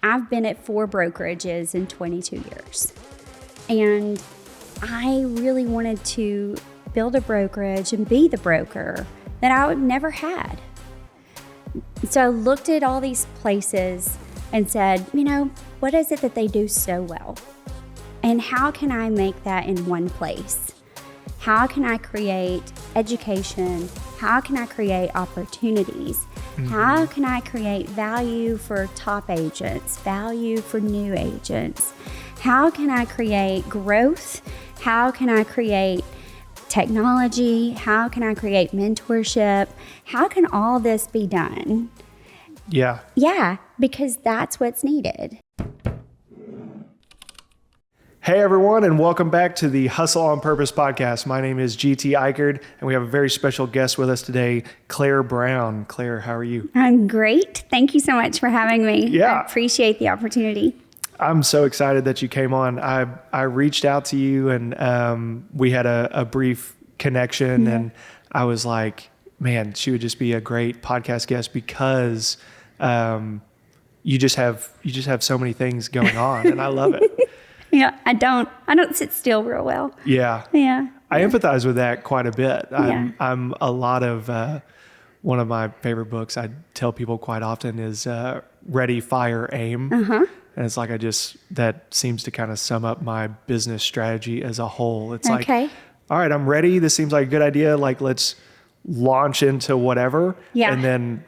I've been at 4 brokerages in 22 years. And I really wanted to build a brokerage and be the broker that I would never had. So I looked at all these places and said, what is it that they do so well? And how can I make that in one place? How can I create education? How can I create opportunities? How can I create value for top agents, value for new agents? How can I create growth? How can I create technology? How can I create mentorship? How can all this be done? Yeah. Yeah, because that's what's needed. Hey, everyone, and welcome back to the Hustle on Purpose podcast. My name is GT Eichard, and we have a very special guest with us today, Claire Brown. Claire, how are you? I'm great. Thank you so much for having me. Yeah. I appreciate the opportunity. I'm so excited that you came on. I reached out to you, and we had a brief connection, and I was like, man, she would just be a great podcast guest because you just have so many things going on, and I love it. Yeah, I don't sit still real well. Yeah. Yeah. I empathize with that quite a bit. Yeah. I'm a lot of, one of my favorite books I tell people quite often is Ready, Fire, Aim. Uh-huh. And it's like, that seems to kind of sum up my business strategy as a whole. It's like, all right, I'm ready. This seems like a good idea. Like, let's launch into whatever. Yeah. And then,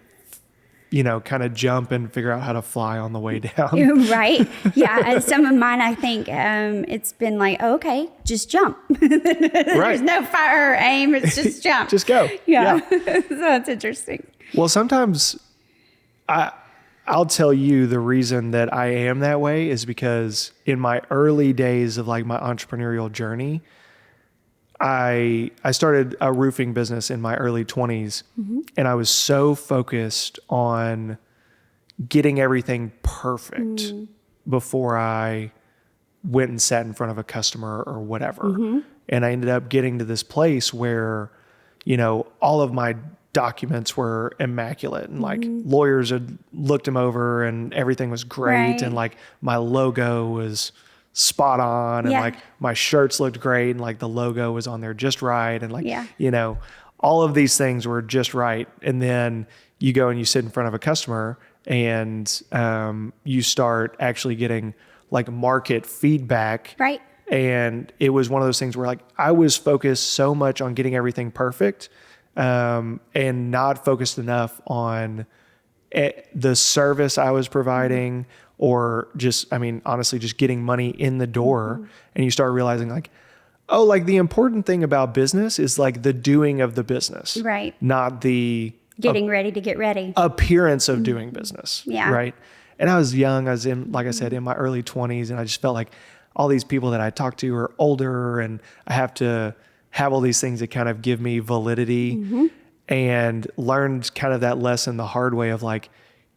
kind of jump and figure out how to fly on the way down. Right. Yeah. Some of mine, I think it's been like, okay, just jump. There's no fire or aim. It's just jump. Just go. Yeah. So it's interesting. Well, sometimes I'll tell you the reason that I am that way is because in my early days of like my entrepreneurial journey, I started a roofing business in my early 20s, and I was so focused on getting everything perfect before I went and sat in front of a customer or whatever. And I ended up getting to this place where, all of my documents were immaculate, and like lawyers had looked them over and everything was great. Right. And like my logo was spot on, and like my shirts looked great, and like the logo was on there just right, and like all of these things were just right. And then you go and you sit in front of a customer, and you start actually getting like market feedback, right? And it was one of those things where like I was focused so much on getting everything perfect, and not focused enough on the service I was providing, or just, honestly, just getting money in the door. And you start realizing like, oh, like the important thing about business is like the doing of the business, right? Not the getting ready to get ready appearance of doing business. Yeah. Right. And I was young. I was in, like I said, in my early 20s, and I just felt like all these people that I talked to are older, and I have to have all these things that kind of give me validity, and learned kind of that lesson the hard way of like,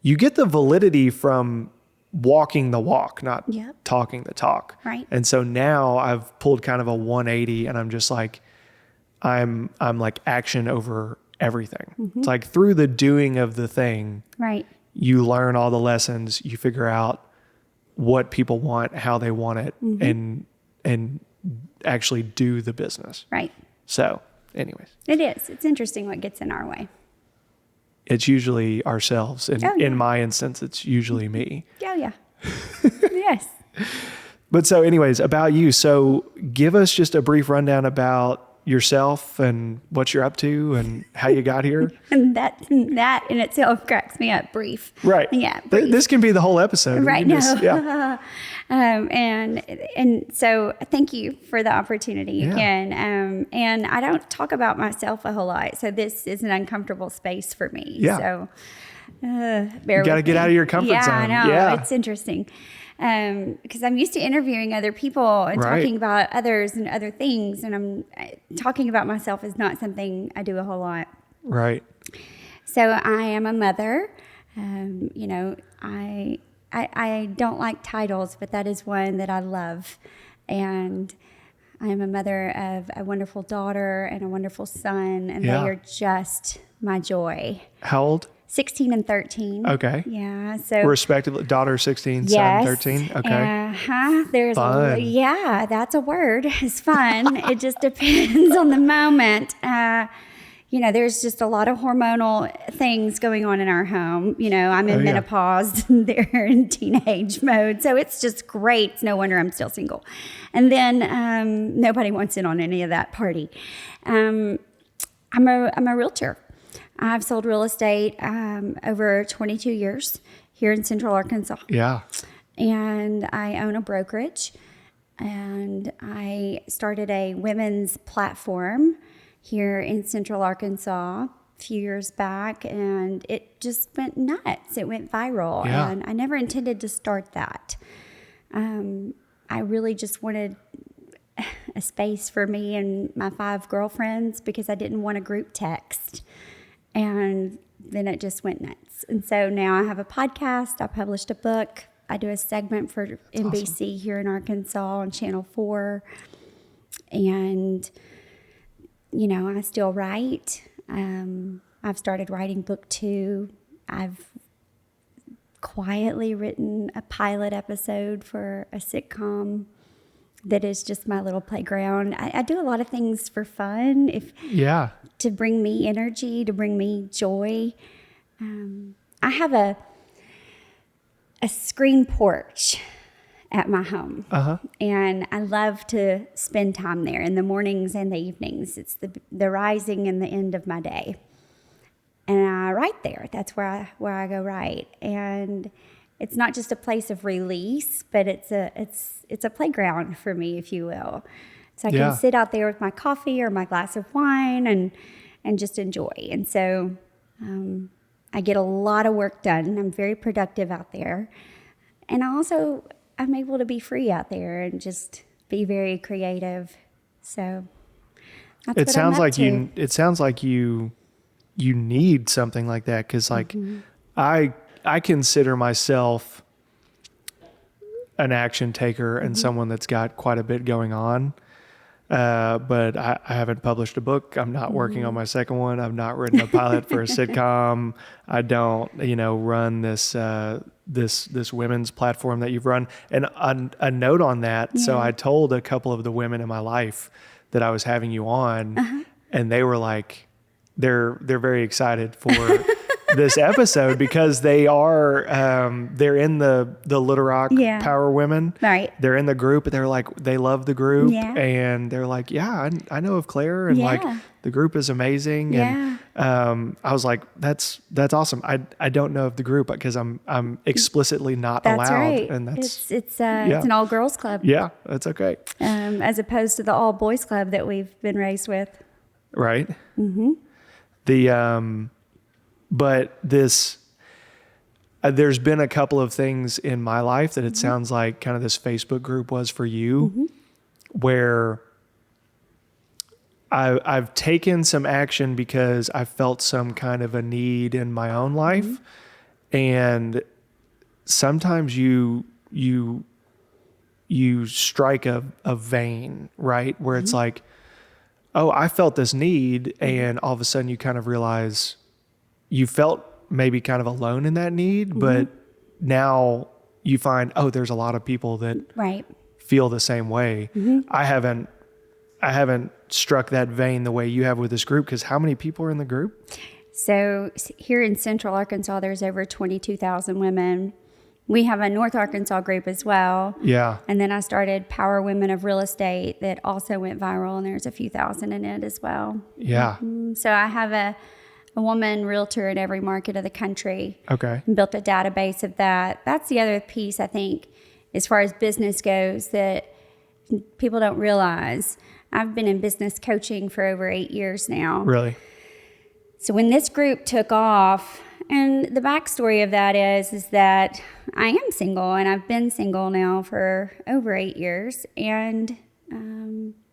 you get the validity from walking the walk, not talking the talk. Right. And so now I've pulled kind of a 180, and I'm just like, I'm like action over everything. It's like through the doing of the thing, right? You learn all the lessons, you figure out what people want, how they want it, and actually do the business. Right. So anyways. It's interesting what gets in our way. It's usually ourselves. And in my instance, it's usually me. Oh, yeah. Yes. But so anyways, about you. So give us just a brief rundown about yourself and what you're up to and how you got here. And that in itself cracks me up. Brief. Right. Yeah. Brief. This can be the whole episode. Right. No. And so thank you for the opportunity again. And I don't talk about myself a whole lot, so this is an uncomfortable space for me. Yeah. So bear with me. You got to get out of your comfort zone. I know. Yeah. It's interesting. Because I'm used to interviewing other people and talking about others and other things, and talking about myself is not something I do a whole lot. Right. So I am a mother. I don't like titles, but that is one that I love. And I am a mother of a wonderful daughter and a wonderful son, and they are just my joy. How old? 16 and 13. Okay. Yeah. So Respectively, daughter 16, yes. son 13. Okay. There's Fun. yeah, that's a word. It's fun. It just depends on the moment. There's just a lot of hormonal things going on in our home. I'm in menopause and they're in teenage mode. So it's just great. It's no wonder I'm still single. And then nobody wants in on any of that party. I'm a realtor. I've sold real estate over 22 years here in Central Arkansas. Yeah. And I own a brokerage. And I started a women's platform here in Central Arkansas a few years back. And it just went nuts. It went viral. Yeah. And I never intended to start that. I really just wanted a space for me and my 5 girlfriends because I didn't want a group text. And then it just went nuts. And so now I have a podcast. I published a book. I do a segment for NBC here in Arkansas on Channel 4. And, I still write. I've started writing book 2. I've quietly written a pilot episode for a sitcom that is just my little playground. I do a lot of things for fun. To bring me energy, to bring me joy. I have a screen porch at my home. And I love to spend time there in the mornings and the evenings. It's the rising and the end of my day. And I write there. That's where I go write. And it's not just a place of release, but it's a playground for me, if you will. So I can sit out there with my coffee or my glass of wine and just enjoy. And so I get a lot of work done. I'm very productive out there. And I'm able to be free out there and just be very creative. So that's It what sounds I'm up like to. It sounds like you need something like that because I consider myself an action taker and someone that's got quite a bit going on. But I haven't published a book. I'm not working on my second one. I've not written a pilot for a sitcom. I don't, run this women's platform that you've run. And a note on that. So I told a couple of the women in my life that I was having you on, and they were like, they're very excited for this episode because they are they're in the Little Rock Power Women. Right. They're in the group, but they're like they love the group, and they're like, I know of Claire, and like the group is amazing, and I was like, that's awesome. I don't know of the group because I'm explicitly not allowed, right. and that's it's an all girls club. Yeah, that's okay. As opposed to the all boys club that we've been raised with. Right. But this, there's been a couple of things in my life that it sounds like kind of this Facebook group was for you, where I've taken some action because I felt some kind of a need in my own life. And sometimes you strike a vein, right? Where it's like, oh, I felt this need. And all of a sudden you kind of realize you felt maybe kind of alone in that need, but now you find, oh, there's a lot of people that feel the same way. I haven't struck that vein the way you have with this group, because how many people are in the group? So here in Central Arkansas, there's over 22,000 women. We have a North Arkansas group as well. Yeah. And then I started Power Women of Real Estate that also went viral, and there's a few thousand in it as well. Yeah. So I have a woman realtor in every market of the country. Okay. And built a database of that. That's the other piece, I think, as far as business goes, that people don't realize. I've been in business coaching for over 8 years now. Really? So when this group took off, and the backstory of that is that I am single, and I've been single now for over 8 years. And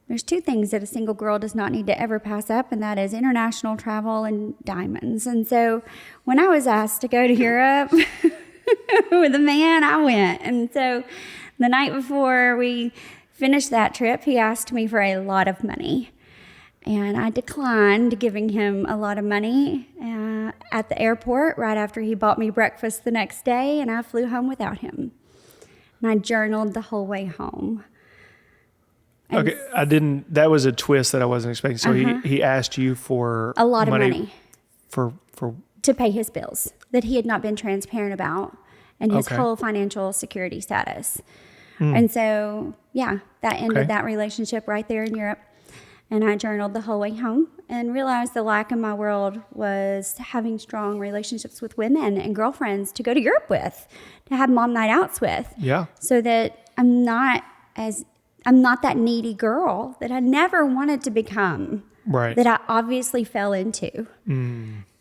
there's 2 things that a single girl does not need to ever pass up, and that is international travel and diamonds. And so when I was asked to go to Europe with a man, I went. And so the night before we finished that trip, he asked me for a lot of money. And I declined giving him a lot of money at the airport right after he bought me breakfast the next day, and I flew home without him. And I journaled the whole way home. And okay, that was a twist that I wasn't expecting. So he asked you for a lot of money for to pay his bills that he had not been transparent about, and his whole financial security status. And so, that ended that relationship right there in Europe. And I journaled the whole way home and realized the lack in my world was having strong relationships with women and girlfriends to go to Europe with, to have mom night outs with. Yeah. So that I'm not that needy girl that I never wanted to become. Right. That I obviously fell into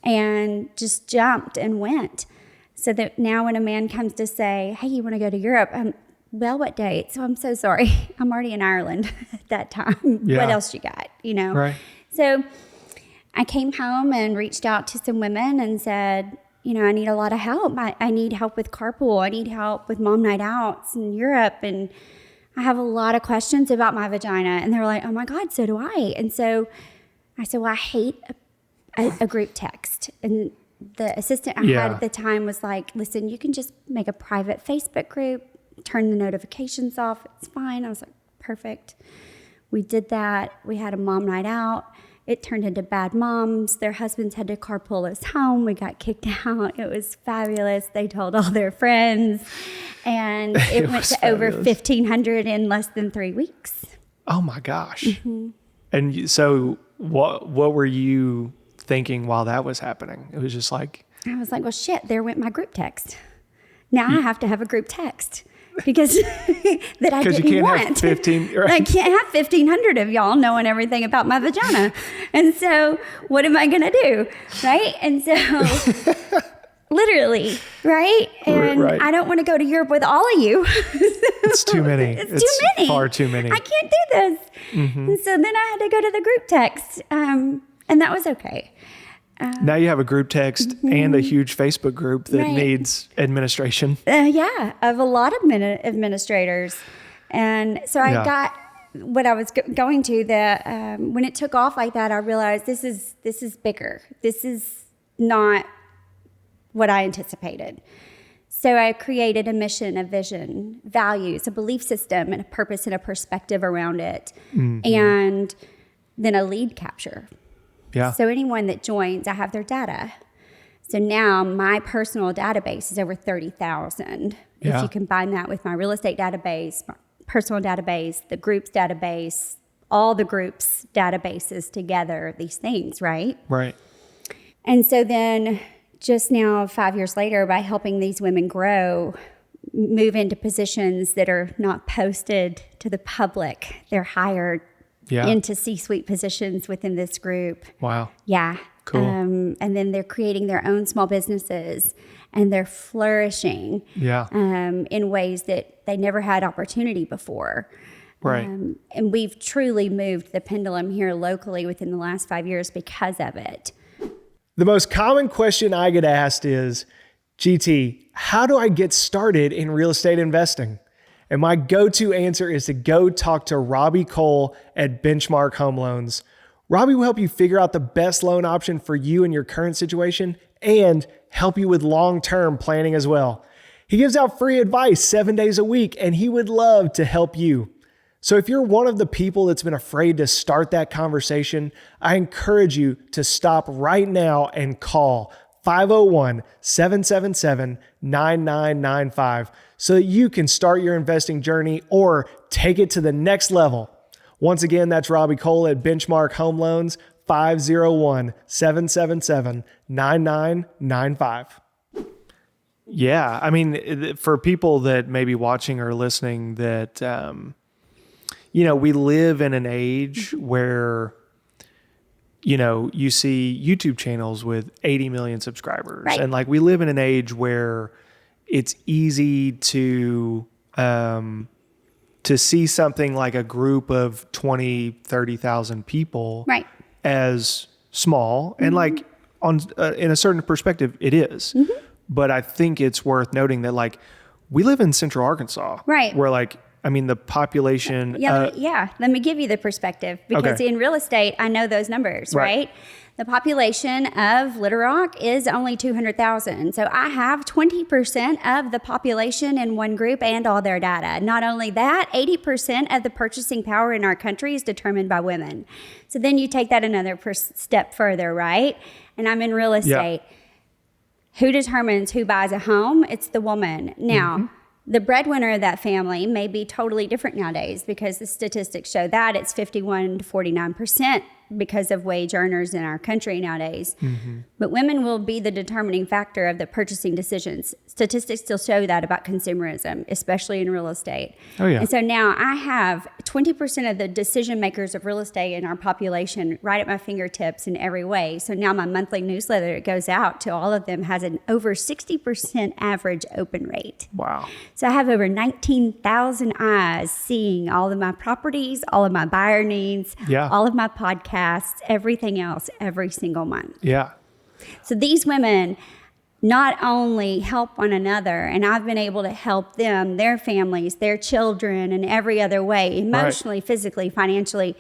and just jumped and went. So that now when a man comes to say, hey, you want to go to Europe? Well, what date? So I'm so sorry. I'm already in Ireland at that time. Yeah. What else you got? Right. So I came home and reached out to some women and said, I need a lot of help. I need help with carpool. I need help with mom night outs in Europe. And I have a lot of questions about my vagina. And they were like, oh my God, so do I. And so I said, well, I hate a group text. And the assistant I had at the time was like, listen, you can just make a private Facebook group, turn the notifications off. It's fine. I was like, perfect. We did that. We had a mom night out. It turned into bad moms. Their husbands had to carpool us home. We got kicked out. It was fabulous. They told all their friends. And it went to over 1,500 in less than 3 weeks. Oh my gosh. And so what were you thinking while that was happening? It was just like... I was like, well, shit, there went my group text. Now I have to have a group text. Because that I didn't you can't want. Have 15, right? I can't have 1,500 of y'all knowing everything about my vagina. And so what am I going to do? Right? And so literally, right? And I don't want to go to Europe with all of you. It's too many. It's too many. Far too many. I can't do this. And so then I had to go to the group text. And that was okay. Now you have a group text and a huge Facebook group that needs administration. Of a lot of administrators. And so I got what I was going to, that when it took off like that, I realized this is bigger. This is not what I anticipated. So I created a mission, a vision, values, a belief system, and a purpose and a perspective around it. And then a lead capture. Yeah. So anyone that joins, I have their data. So now my personal database is over 30,000. Yeah. If you combine that with my real estate database, my personal database, the group's database, all the groups' databases together, these things, right? Right. And so then just now, 5 years later, by helping these women grow, move into positions that are not posted to the public, they're hired into C-suite positions within this group. Wow. Yeah. Cool. And then they're creating their own small businesses, and they're flourishing in ways that they never had opportunity before. Right. And we've truly moved the pendulum here locally within the last 5 years because of it. The most common question I get asked is, GT, how do I get started in real estate investing? And my go-to answer is to go talk to Robbie Cole at Benchmark Home Loans. Robbie will help you figure out the best loan option for you in your current situation and help you with long-term planning as well. He gives out free advice 7 days a week, and he would love to help you. So if you're one of the people that's been afraid to start that conversation, I encourage you to stop right now and call 501-777-9995 so that you can start your investing journey or take it to the next level. Once again, that's Robbie Cole at Benchmark Home Loans, 501-777-9995. Yeah, I mean, for people that may be watching or listening that, we live in an age where you see YouTube channels with 80 million subscribers. Right. And we live in an age where it's easy to see something like a group of 20, 30,000 people as small. And in a certain perspective, it is. But I think it's worth noting that we live in Central Arkansas. Right. Where I mean, the population. Let me give you the perspective, because in real estate, I know those numbers, right? The population of Little Rock is only 200,000. So I have 20% of the population in one group and all their data. Not only that, 80% of the purchasing power in our country is determined by women. So then you take that another step further, right? And I'm in real estate. Yeah. Who determines who buys a home? It's the woman. Now, the breadwinner of that family may be totally different nowadays, because the statistics show that it's 51 to 49% because of wage earners in our country nowadays. But women will be the determining factor of the purchasing decisions. Statistics still show that about consumerism, especially in real estate. Oh, yeah. And so now I have 20% of the decision makers of real estate in our population right at my fingertips in every way. So now my monthly newsletter that goes out to all of them has an over 60% average open rate. Wow. So I have over 19,000 eyes seeing all of my properties, all of my buyer needs, all of my podcasts, everything else every single month. Yeah. So these women not only help one another, and I've been able to help them, their families, their children, in every other way, emotionally, physically, financially,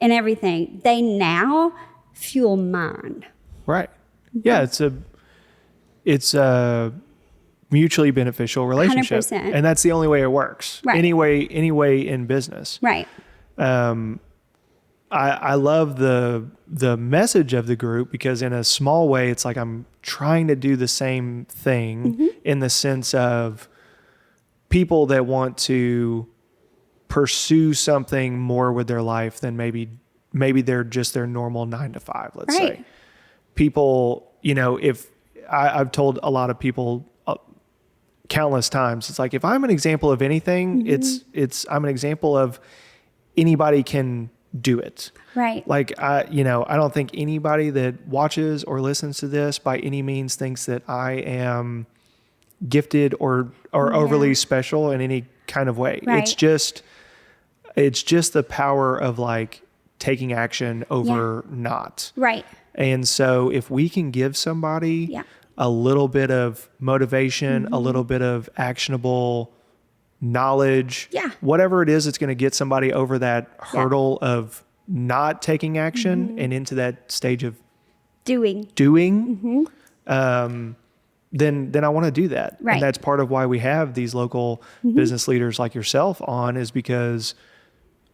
and everything. They now fuel mine. Right. Yeah, it's a mutually beneficial relationship. 100%. And that's the only way it works. Right. Any way in business. Right. I love the message of the group, because in a small way, it's like I'm trying to do the same thing in the sense of people that want to pursue something more with their life than maybe they're just their normal 9 to 5, let's say. People, if I've told a lot of people countless times, it's like, if I'm an example of anything, I'm an example of anybody can do it. Right. Like, I don't think anybody that watches or listens to this by any means thinks that I am gifted or overly special in any kind of way. Right. It's just the power of like taking action over not. Right. And so if we can give somebody a little bit of motivation, a little bit of actionable knowledge, whatever it is that's going to get somebody over that hurdle of not taking action and into that stage of doing, then I want to do that. Right. And that's part of why we have these local business leaders like yourself on, is because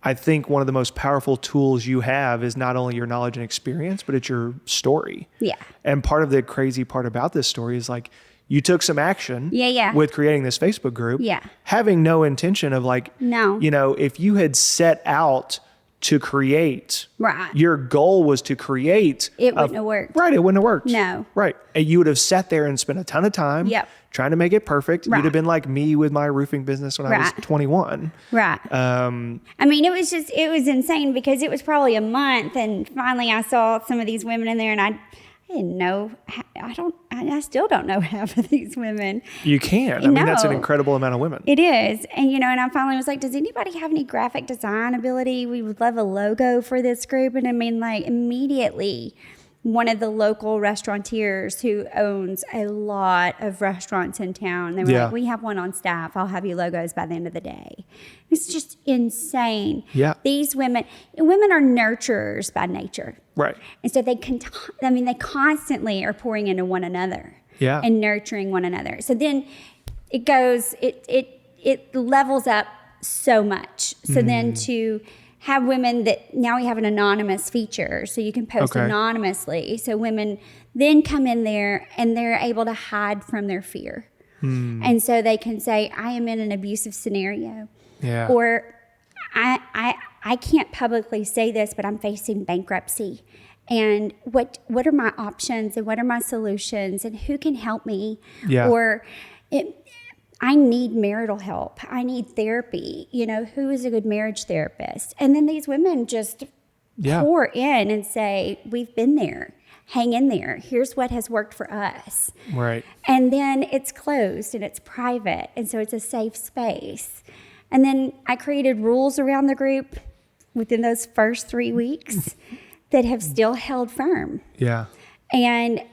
I think one of the most powerful tools you have is not only your knowledge and experience, but it's your story. Yeah. And part of the crazy part about this story is like, you took some action with creating this Facebook group, having no intention of like, if you had set out to create, your goal was to create. It wouldn't have worked. Right, it wouldn't have worked. No. Right. And you would have sat there and spent a ton of time trying to make it perfect. You'd have been like me with my roofing business when I was 21. Right. I mean, it was insane, because it was probably a month, and finally I saw some of these women in there, and I didn't know. I still don't know half of these women. You can. I mean, that's an incredible amount of women. It is. And, and I finally was like, does anybody have any graphic design ability? We would love a logo for this group. And I mean, like, immediately, one of the local restaurateurs who owns a lot of restaurants in town, they were like, we have one on staff. I'll have you logos by the end of the day. It's just insane. Yeah. These women are nurturers by nature. Right. And so they constantly are pouring into one another and nurturing one another. So then it levels up so much. So then to have women that now we have an anonymous feature, so you can post anonymously. So women then come in there and they're able to hide from their fear. And so they can say, I am in an abusive scenario. Yeah. Or I can't publicly say this, but I'm facing bankruptcy. And what are my options, and what are my solutions, and who can help me? Yeah. Or I need marital help. I need therapy. Who is a good marriage therapist? And then these women just pour in and say, we've been there. Hang in there. Here's what has worked for us. Right. And then it's closed and it's private. And so it's a safe space. And then I created rules around the group within those first 3 weeks that have still held firm. Yeah. And,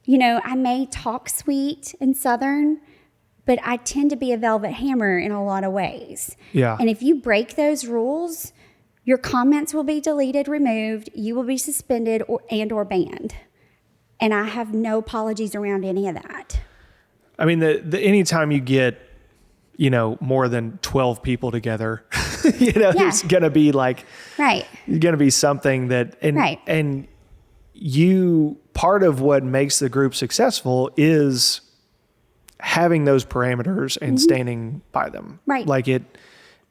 I may talk sweet and Southern, but I tend to be a velvet hammer in a lot of ways. Yeah. And if you break those rules, your comments will be deleted, removed, you will be suspended or banned. And I have no apologies around any of that. I mean, the anytime you get, more than 12 people together, there's going to be right. You're going to be something that, and part of what makes the group successful is having those parameters and standing by them. Right. Like it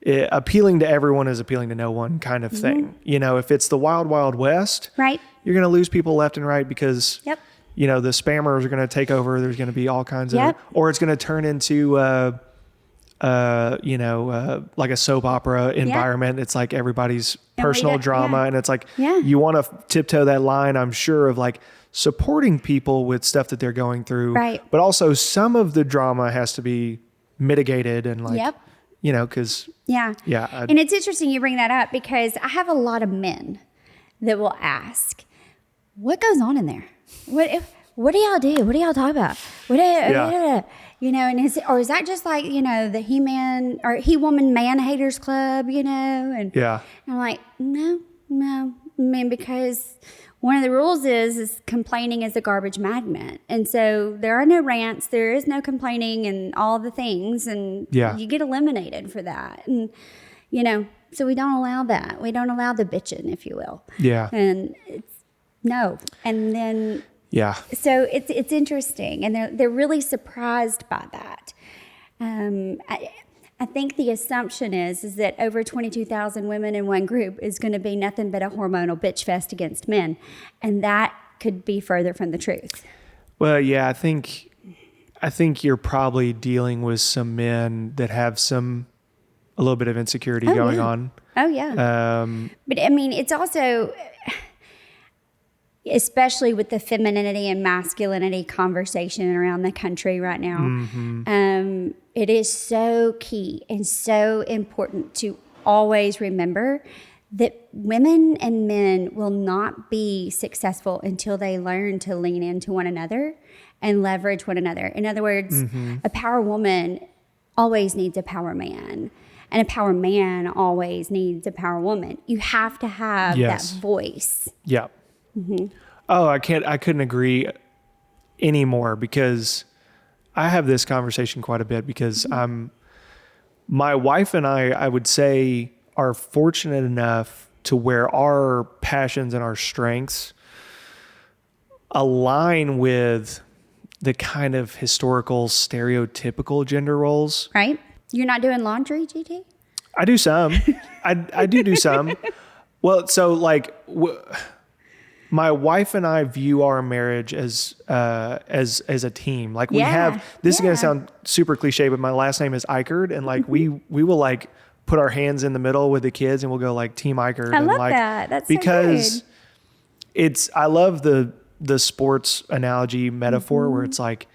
appealing to everyone is appealing to no one kind of thing. If it's the wild, wild west, right, you're going to lose people left and right because, yep. the spammers are going to take over. There's going to be all kinds Yep. of, or it's going to turn into, like a soap opera environment. It's like everybody's personal drama. And it's like, you want to tiptoe that line, I'm sure, of like supporting people with stuff that they're going through. Right. But also some of the drama has to be mitigated and like, yep. Cause and it's interesting you bring that up because I have a lot of men that will ask, what goes on in there? What do y'all do? What do y'all talk about? And is that just like, the He-Man or He-Woman Man Haters Club, and I'm like, no. I mean, because one of the rules is complaining is a garbage magnet. And so there are no rants, there is no complaining and all the things. And you get eliminated for that. And, so we don't allow that. We don't allow the bitching, if you will. Yeah. And no. And then... yeah. So it's interesting, and they're really surprised by that. I think the assumption is that over 22,000 women in one group is going to be nothing but a hormonal bitch fest against men, and that could be further from the truth. Well, yeah, I think you're probably dealing with some men that have a little bit of insecurity going on. Oh yeah. But I mean, it's also, especially with the femininity and masculinity conversation around the country right now, it is so key and so important to always remember that women and men will not be successful until they learn to lean into one another and leverage one another. In other words, a power woman always needs a power man, and a power man always needs a power woman. You have to have that voice. Yeah. Oh, I couldn't agree anymore, because I have this conversation quite a bit because my wife and I would say, are fortunate enough to where our passions and our strengths align with the kind of historical stereotypical gender roles. Right? You're not doing laundry, GT? I do some. I do some. Well, so like my wife and I view our marriage as a team. Like we have, this is going to sound super cliche, but my last name is Eichard, and like we will like put our hands in the middle with the kids and we'll go like Team Eichard. I love like, that. That's because so good. I love the sports analogy metaphor where it's like,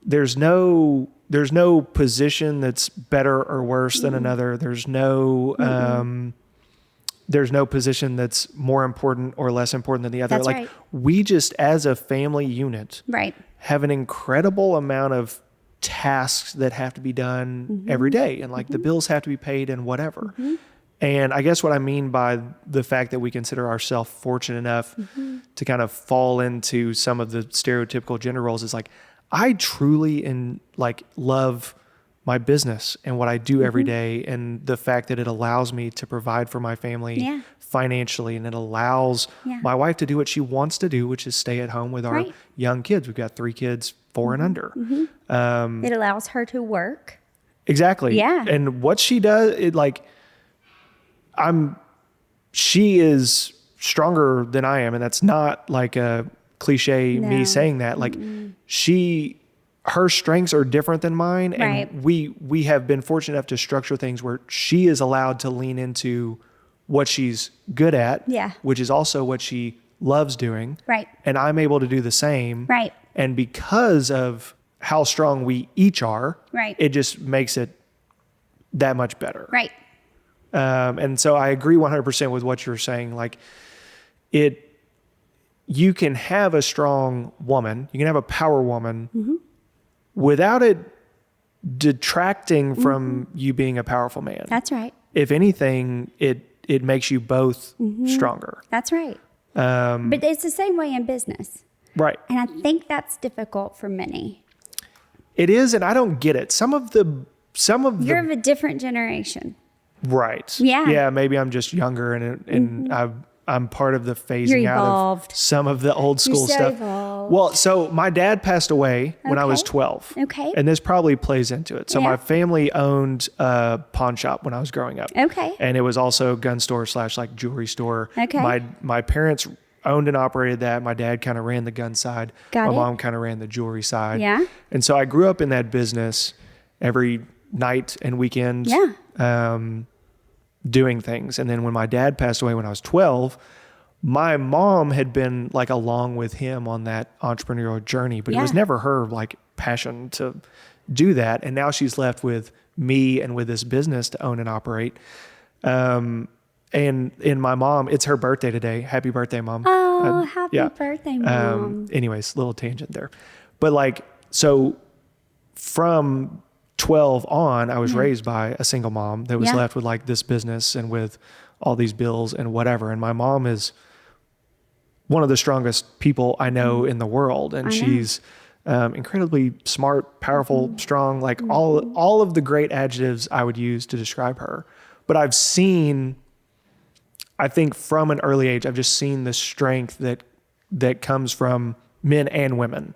there's no position that's better or worse than another. There's no position that's more important or less important than the other. That's like right. We just, as a family unit, have an incredible amount of tasks that have to be done every day. And like the bills have to be paid and whatever. And I guess what I mean by the fact that we consider ourselves fortunate enough to kind of fall into some of the stereotypical gender roles is like, I truly love my business and what I do every day, and the fact that it allows me to provide for my family financially, and it allows my wife to do what she wants to do, which is stay at home with our young kids. We've got 3 kids, 4 and under. It allows her to work. Exactly. Yeah. And what she does, she is stronger than I am, and that's not like a cliche me saying that. Like her strengths are different than mine, and we have been fortunate enough to structure things where she is allowed to lean into what she's good at, which is also what she loves doing. Right. And I'm able to do the same. Right. And because of how strong we each are, it just makes it that much better. Right. And so I agree 100% with what you're saying. Like you can have a strong woman, you can have a power woman without it detracting from you being a powerful man. That's right. If anything, it makes you both stronger. That's right. But it's the same way in business. Right. And I think that's difficult for many. It is, and I don't get it. Some of You're of a different generation. Right. Yeah. Yeah, maybe I'm just younger and I'm part of the phasing You're out evolved. of some of the old school You're so stuff. evolved. Well, so my dad passed away when I was 12. Okay. And this probably plays into it. So Yeah. my family owned a pawn shop when I was growing up. Okay. And it was also a gun store / like jewelry store. Okay. My parents owned and operated that. My dad kind of ran the gun side. Got my it. mom kind of ran the jewelry side. Yeah. And so I grew up in that business every night and weekend. Yeah. Doing things. And then when my dad passed away when I was 12, my mom had been like along with him on that entrepreneurial journey, but it was never her like passion to do that. And now she's left with me and with this business to own and operate. And in my mom, it's her birthday today. Happy birthday, Mom. Oh, happy birthday, Mom. Anyways, little tangent there. But like, so from 12 on, I was raised by a single mom that was left with like this business and with all these bills and whatever. And my mom is one of the strongest people I know in the world. And she's incredibly smart, powerful, strong, like all of the great adjectives I would use to describe her. But I've seen, I think from an early age, I've just seen the strength that comes from men and women.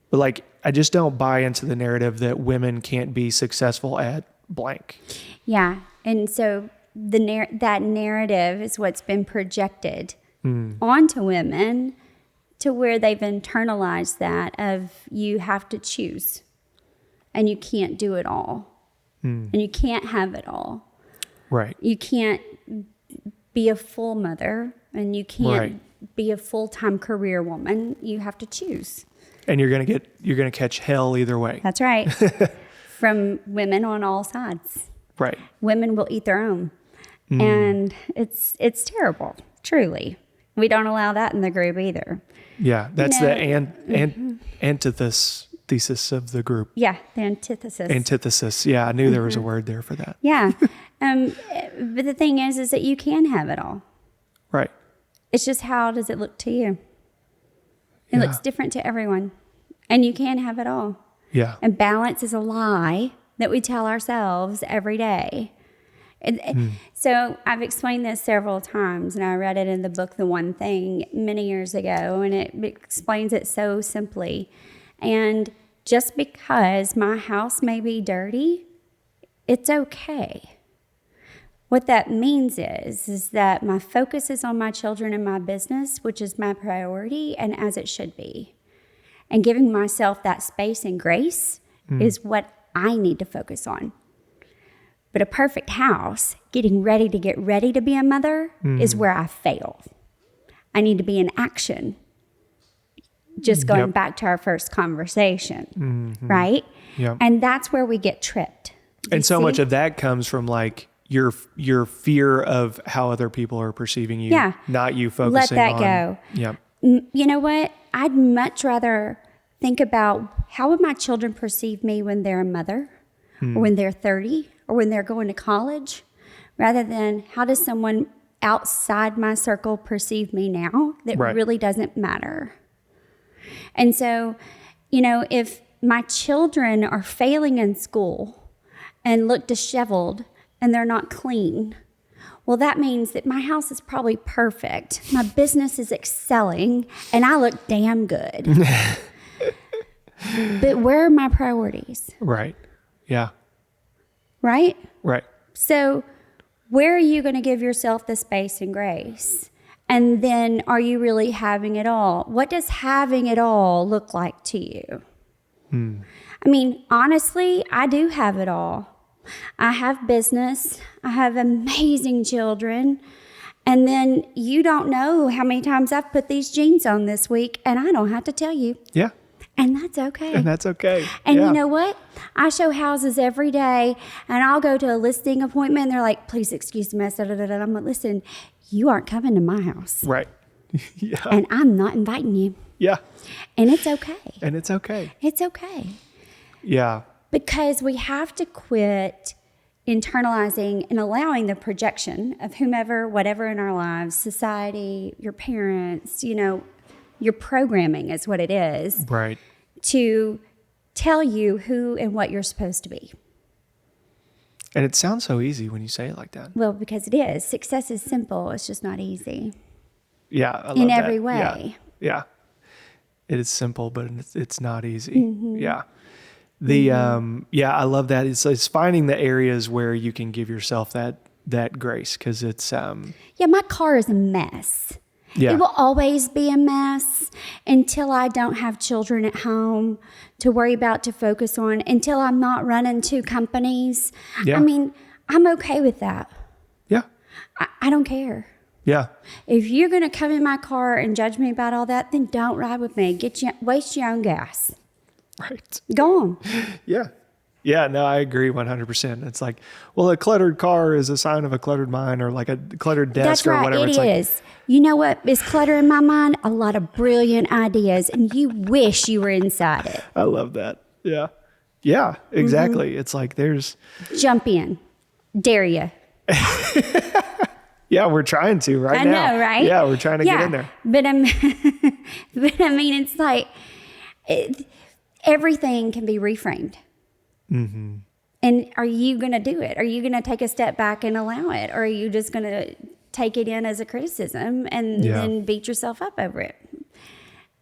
But like, I just don't buy into the narrative that women can't be successful at blank. Yeah. And so that narrative is what's been projected onto women to where they've internalized that of you have to choose and you can't do it all and you can't have it all. Right. You can't be a full mother and you can't be a full-time career woman. You have to choose. And you're going to catch hell either way. That's right. From women on all sides. Right. Women will eat their own. And it's terrible, truly. We don't allow that in the group either. Yeah, that's the antithesis of the group. Yeah, the antithesis. Antithesis. Yeah, I knew there was a word there for that. Yeah. But the thing is that you can have it all. Right. It's just how does it look to you? It looks different to everyone. And you can have it all. Yeah. And balance is a lie that we tell ourselves every day. So I've explained this several times, and I read it in the book, The One Thing, many years ago, and it explains it so simply. And just because my house may be dirty, it's okay. What that means is that my focus is on my children and my business, which is my priority, and as it should be. And giving myself that space and grace is what I need to focus on. But a perfect house, getting ready to be a mother, is where I fail. I need to be in action. Just going back to our first conversation, right? Yep. And that's where we get tripped. And so much of that comes from like your fear of how other people are perceiving you, not you focusing on. Let that go. Yep. You know what? I'd much rather think about how would my children perceive me when they're a mother, or when they're 30, or when they're going to college, rather than how does someone outside my circle perceive me now that really doesn't matter. And so, if my children are failing in school and look disheveled and they're not clean, well, that means that my house is probably perfect. My business is excelling and I look damn good. But where are my priorities? Right. Yeah. Right? Right. So where are you going to give yourself the space and grace? And then are you really having it all? What does having it all look like to you? I mean, honestly, I do have it all. I have business. I have amazing children. And then you don't know how many times I've put these jeans on this week, and I don't have to tell you. Yeah. And that's okay. And that's okay. And you know what? I show houses every day, and I'll go to a listing appointment, and they're like, please excuse me. I'm like, listen, you aren't coming to my house. Right. Yeah. And I'm not inviting you. Yeah. And it's okay. And it's okay. It's okay. Yeah. Because we have to quit internalizing and allowing the projection of whomever, whatever in our lives, society, your parents, your programming is what it is. Right. To tell you who and what you're supposed to be. And it sounds so easy when you say it like that. Well, because it is. Success is simple. It's just not easy. Yeah, I love in that. every way. Yeah. It is simple, but it's not easy. Mm-hmm. Yeah. I love that. It's finding the areas where you can give yourself that grace, because it's my car is a mess. Yeah. It will always be a mess until I don't have children at home to worry about, to focus on, until I'm not running 2 companies. Yeah. I mean, I'm okay with that. Yeah. I don't care. Yeah. If you're going to come in my car and judge me about all that, then don't ride with me. Waste your own gas. Right. Go on. Yeah. Yeah, no, I agree 100%. It's like, well, a cluttered car is a sign of a cluttered mind, or like a cluttered desk. That's right, or whatever. It is. You know what is clutter in my mind? A lot of brilliant ideas, and you wish you were inside it. I love that. Yeah. Yeah, exactly. Mm-hmm. It's like there's... Jump in. Dare you. Yeah, we're trying to now. I know, right? Yeah, we're trying to get in there. But it's like everything can be reframed. Mm-hmm. And are you going to do it? Are you going to take a step back and allow it? Or are you just going to take it in as a criticism and then beat yourself up over it?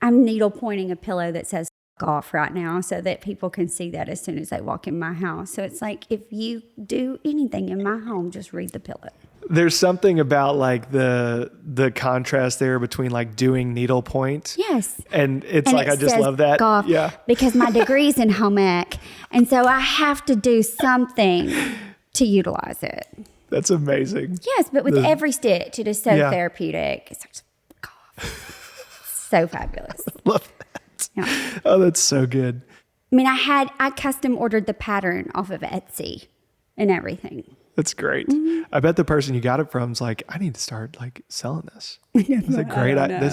I'm needle pointing a pillow that says "F off" right now so that people can see that as soon as they walk in my house. So it's like, if you do anything in my home, just read the pillow. There's something about like the contrast there between like doing needlepoint. Yes. And I just love that. Golf, yeah. Because my degree's in home ec. And so I have to do something to utilize it. That's amazing. Yes, but with every stitch, it is so therapeutic. It's like, golf. So fabulous. Love that. Yeah. Oh, that's so good. I mean, I custom ordered the pattern off of Etsy and everything. That's great. Mm-hmm. I bet the person you got it from is like, I need to start like selling this. That's a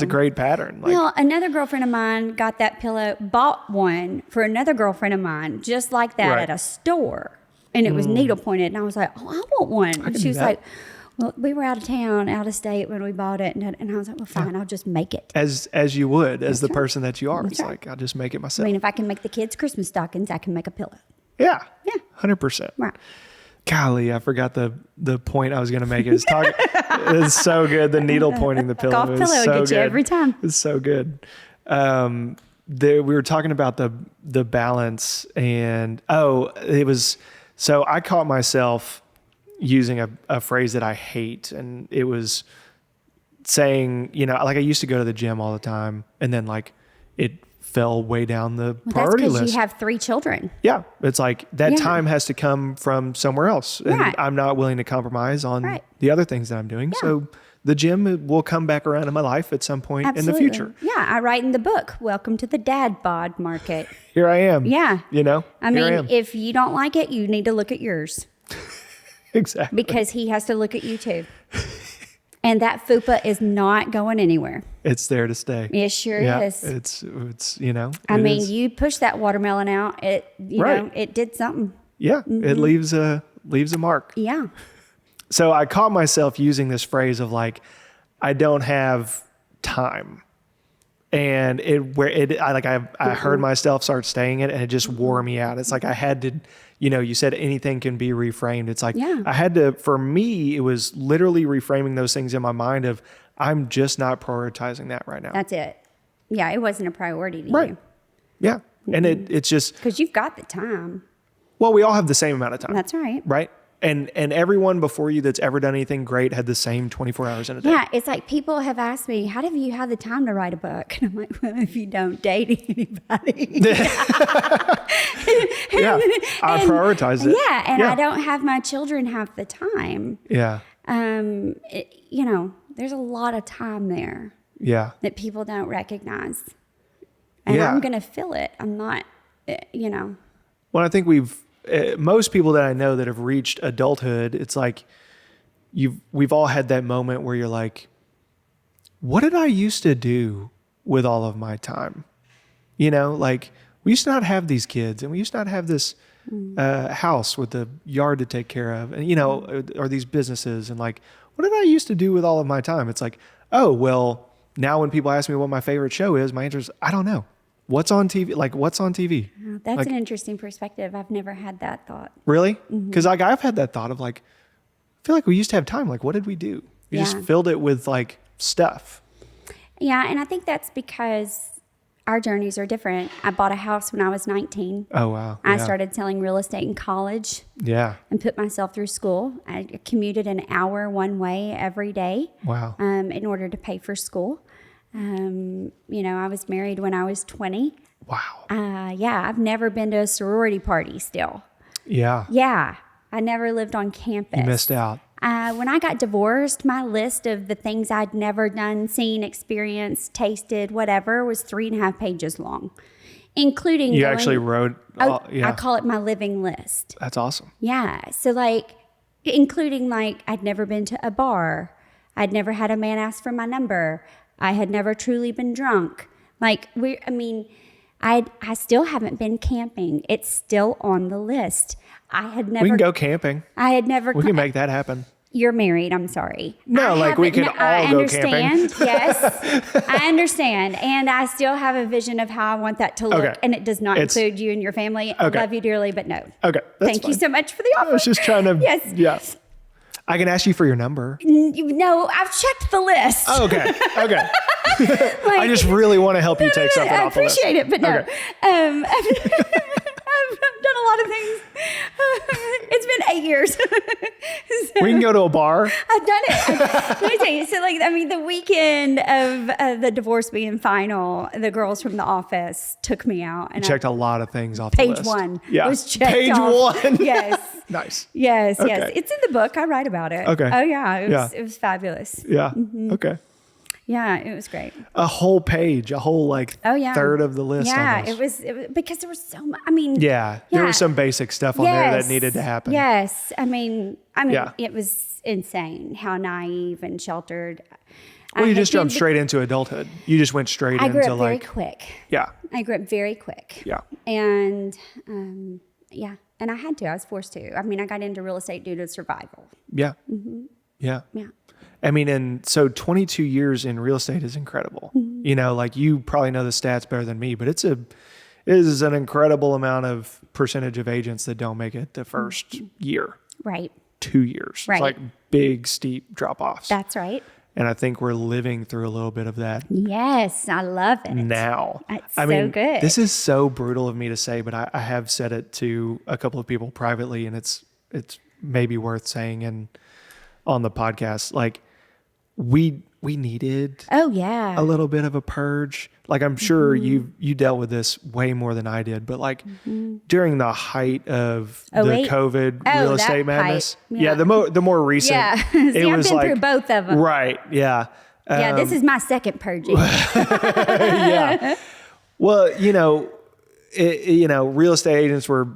great pattern. Like, another girlfriend of mine got that pillow, bought one for another girlfriend of mine, just like that at a store. And it was needle pointed. And I was like, oh, I want one. And she was like, well, we were out of town, out of state when we bought it. And I was like, well, fine, I'll just make it. As you would, as the person that you are. It's like, I'll just make it myself. I mean, if I can make the kids Christmas stockings, I can make a pillow. Yeah. Yeah. 100%. Right. Golly, I forgot the point I was going to make. It's so good. The needle pointing the pillow. Golf pillow so gets you every time. It's so good. We were talking about the balance, and so I caught myself using a phrase that I hate, and it was saying, like I used to go to the gym all the time, and then like it fell way down the priority list. That's because you have 3 children. Yeah. It's like that time has to come from somewhere else. And I'm not willing to compromise on the other things that I'm doing. Yeah. So the gym will come back around in my life at some point in the future. Yeah. I write in the book, welcome to the dad bod market. Here I am. Yeah. I mean, if you don't like it, you need to look at yours. Exactly. Because he has to look at you too. And that fupa is not going anywhere. It's there to stay. It sure is. It's you push that watermelon out, it did something. Yeah. Mm-hmm. It leaves a mark. Yeah. So I caught myself using this phrase of like, I don't have time. And I heard myself start saying it, and it just wore me out. It's like I had to, you said anything can be reframed. It's like I had to, for me, it was literally reframing those things in my mind of, I'm just not prioritizing that right now. That's it. Yeah, it wasn't a priority to you. Yeah. And it's just... Because you've got the time. Well, we all have the same amount of time. That's right. Right? And everyone before you that's ever done anything great had the same 24 hours in a day. Yeah, it's like people have asked me, how have you had the time to write a book? And I'm like, well, if you don't date anybody. I prioritize it. Yeah, and I don't have my children half the time. Yeah. There's a lot of time there. Yeah. That people don't recognize. And I'm going to fill it. I'm not, Well, I think most people that I know that have reached adulthood, it's like we've all had that moment where you're like, what did I used to do with all of my time? Like we used to not have these kids, and we used to not have this a house with a yard to take care of, and, you know, or these businesses, and like, what did I used to do with all of my time? It's like, oh, well, now when people ask me what my favorite show is, my answer is, I don't know. What's on TV? Like, what's on TV? Oh, that's like, an interesting perspective. I've never had that thought. Really? Because like, I've had that thought of like, I feel like we used to have time. Like, what did we do? We just filled it with like stuff. Yeah. And I think that's because our journeys are different. I bought a house when I was 19. Oh, wow. I started selling real estate in college. Yeah. And put myself through school. I commuted an hour one way every day. Wow. In order to pay for school. You know, I was married when I was 20. Wow. Yeah, I've never been to a sorority party still. Yeah. Yeah, I never lived on campus. You missed out. When I got divorced, my list of the things I'd never done, seen, experienced, tasted, whatever, was 3.5 pages long, including You actually wrote. I call it my living list. That's awesome. Yeah, so like, including like, I'd never been to a bar. I'd never had a man ask for my number. I had never truly been drunk. Like, I still haven't been camping. It's still on the list. I had never. We can go camping. I had never. We can make that happen. You're married. I'm sorry. No, like we can all go camping. Yes, I understand, and I still have a vision of how I want that to look, Okay. and it does not include you and your family. I love you dearly, but no. Okay, Thank you so much for the offer. I was just trying to. Yes. Yeah. I can ask you for your number. No, I've checked the list. Oh, okay. Okay. Like, I just really want to help you take something off the list. I appreciate it, but no. Okay. I've done a lot of things. It's been 8 years. So, We can go to a bar. I've done it. Let me tell you. So, like, the weekend of the divorce being final, the girls from the office took me out. And Checked a lot of things off the list. Page 1 Yeah. was checked Page off. 1. Yes. Nice. Yes, Okay. yes. It's in the book. I write about it. Okay. Oh, yeah. It was fabulous. Yeah. Okay. Yeah, it was great. A whole page, a whole third of the list. Yeah, almost. it was because there was so much. I mean, Yeah, there was some basic stuff on there that needed to happen. Yes, I mean, Yeah. it was insane how naive and sheltered. Well, you just jumped straight into adulthood. You just went straight I grew into up very quick. Yeah. I grew up very quick. Yeah. And and I had to. I was forced to. I mean, I got into real estate due to survival. Yeah. Yeah. Yeah. I mean, and so 22 years in real estate is incredible. You know, like you probably know the stats better than me, but it is an incredible amount of percentage of agents that don't make it the first year. Right. 2 years. Right. It's like big, steep drop-offs. That's right. And I think we're living through a little bit of that Yes, I love it. now. It's I so mean, good. This is so brutal of me to say, but I have said it to a couple of people privately, and it's maybe worth saying on the podcast. Like, we needed Oh yeah. a little bit of a purge. Like, I'm sure you dealt with this way more than I did, but like during the height of the 08? COVID Oh, real that estate madness. height. Yeah, the more recent. Yeah. See, it I've was been like through both of them. Right. Yeah. Yeah, this is my second purging. Yeah. Well, real estate agents were,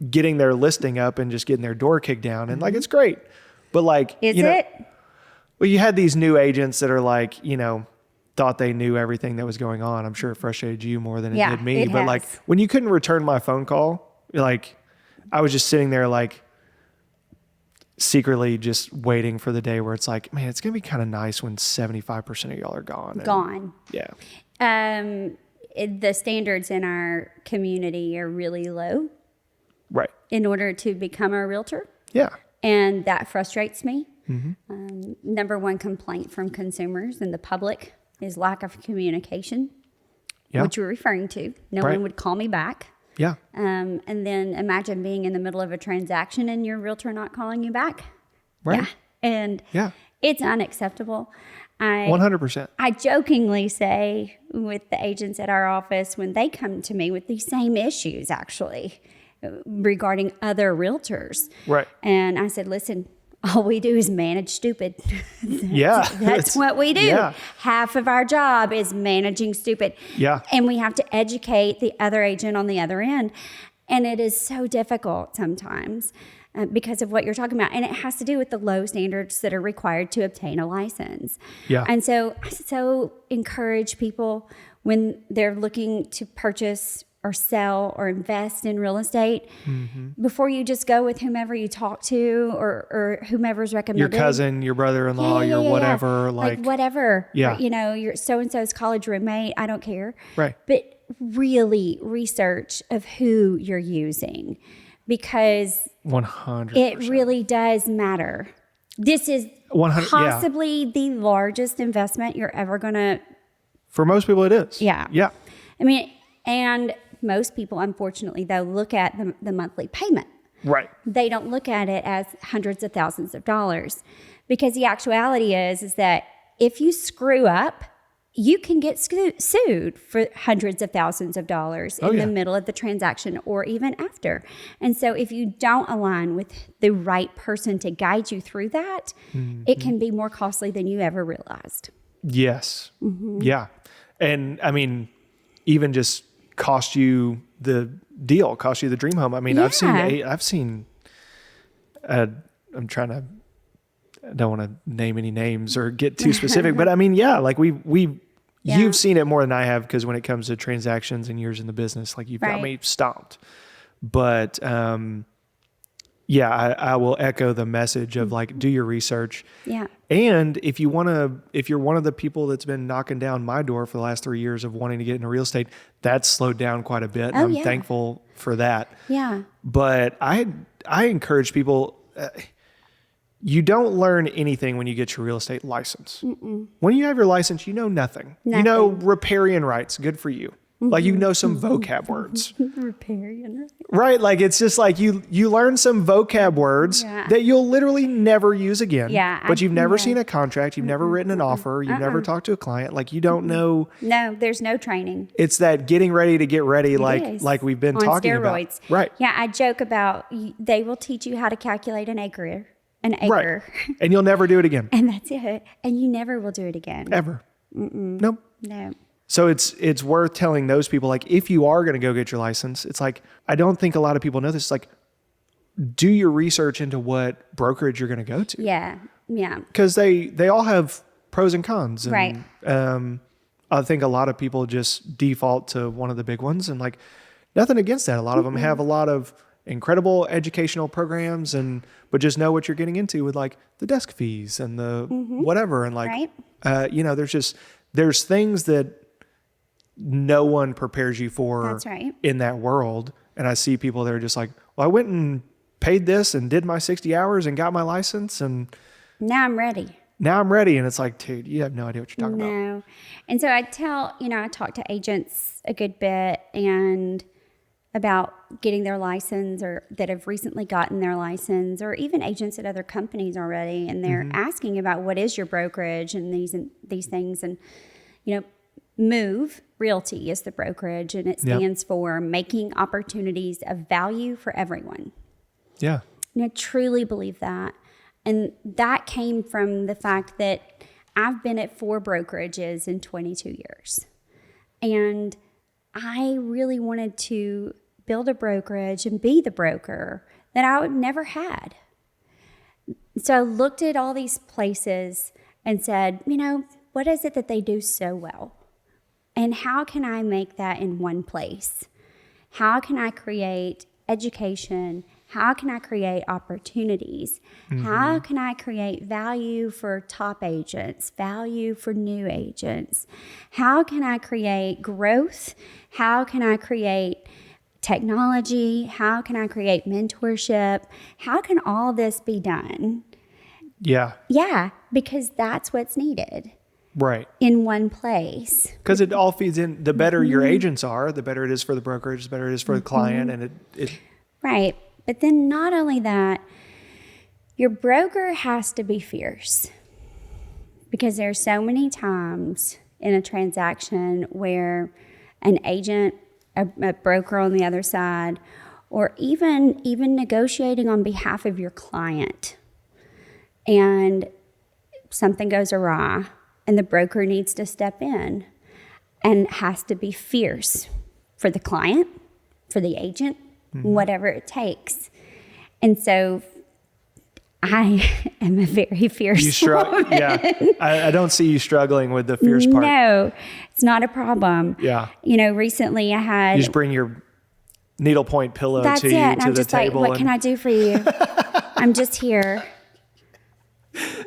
getting their listing up and just getting their door kicked down, and like, it's great. But like, Is it? Well, you had these new agents that are like, thought they knew everything that was going on. I'm sure it frustrated you more than it did me. But like, when you couldn't return my phone call, like, I was just sitting there like secretly just waiting for the day where it's like, man, it's going to be kind of nice when 75% of y'all are gone. Gone. Yeah. The standards in our community are really low Right. in order to become a realtor. Yeah. And that frustrates me. Number one complaint from consumers and the public is lack of communication, which you're referring to. No Right. one would call me back. Yeah. And then imagine being in the middle of a transaction and your realtor not calling you back. Right. Yeah. And Yeah. it's unacceptable. 100%. I jokingly say with the agents at our office when they come to me with these same issues, actually, regarding other realtors. Right. And I said, listen, all we do is manage stupid. Yeah. That's what we do. Yeah. Half of our job is managing stupid. Yeah. And we have to educate the other agent on the other end. And it is so difficult sometimes because of what you're talking about. And it has to do with the low standards that are required to obtain a license. Yeah. And so I encourage people when they're looking to purchase or sell or invest in real estate before you just go with whomever you talk to or whomever's recommended. Your cousin, your brother-in-law, your whatever. Like whatever. Yeah. Or, your so-and-so's college roommate. I don't care. Right. But really research of who you're using, because 100%. it really does matter. This is 100, possibly the largest investment you're ever going to. For most people, it is. Yeah. Yeah. I mean, and most people, unfortunately, though, look at the monthly payment. Right. They don't look at it as hundreds of thousands of dollars, because the actuality is that if you screw up, you can get sued for hundreds of thousands of dollars in the middle of the transaction or even after. And so if you don't align with the right person to guide you through that, it can be more costly than you ever realized. Yes. Yeah. And I mean, even just cost you the deal, cost you the dream home. I mean, I've seen, I'm trying to, I don't want to name any names or get too specific, but I mean, like you've seen it more than I have, because when it comes to transactions and years in the business, like you've got me stomped. But I will echo the message of like, do your research. Yeah. And if you're one of the people that's been knocking down my door for the last 3 years of wanting to get into real estate, that's slowed down quite a bit. And I'm thankful for that. Yeah. But I encourage people, you don't learn anything when you get your real estate license. When you have your license, you know nothing. You know riparian rights, good for you. Like, you know some vocab words. Riparian rights. Right? Like, it's just like you learn some vocab words that you'll literally never use again. Yeah. But you've never seen a contract. You've never written an offer. You've never talked to a client. Like, you don't know. No, there's no training. It's that getting ready to get ready, like we've been talking steroids. about. Right. Yeah, I joke about they will teach you how to calculate an acre. Right. And you'll never do it again. And that's it. And you never will do it again. Ever. Nope. No. So it's worth telling those people, like, if you are going to go get your license, it's like, I don't think a lot of people know this. It's like, do your research into what brokerage you're going to go to. Yeah. Yeah. Because they all have pros and cons. And, right. I think a lot of people just default to one of the big ones, and like, nothing against that. A lot of them have a lot of incredible educational programs, but just know what you're getting into with like the desk fees and the whatever. And like, there's things that no one prepares you for. That's right. In that world. And I see people that are just like, well, I went and paid this and did my 60 hours and got my license, and now I'm ready. And it's like, dude, you have no idea what you're talking about. No. And so I talk to agents a good bit and about getting their license, or that have recently gotten their license, or even agents at other companies already. And they're asking about, what is your brokerage and these things. And, MOVE Realty is the brokerage, and it stands for Making Opportunities of Value for Everyone. Yeah. And I truly believe that. And that came from the fact that I've been at 4 brokerages in 22 years. And I really wanted to build a brokerage and be the broker that I would never had. So I looked at all these places and said, what is it that they do so well? And how can I make that in one place? How can I create education? How can I create opportunities? How can I create value for top agents, value for new agents? How can I create growth? How can I create technology? How can I create mentorship? How can all this be done? Yeah. Yeah, because that's what's needed. Right. In one place. Because it all feeds in. The better your agents are, the better it is for the brokerage, the better it is for the client. And it Right. But then not only that, your broker has to be fierce. Because there's so many times in a transaction where an agent, a broker on the other side, or even negotiating on behalf of your client, and something goes awry, and the broker needs to step in and has to be fierce for the client, for the agent, whatever it takes. And so I am a very fierce woman. Yeah. I don't see you struggling with the fierce part. No, it's not a problem. Yeah. Recently I had... You just bring your needlepoint pillow That's to it. you And to I'm the just table. like, what can I do for you? I'm just here.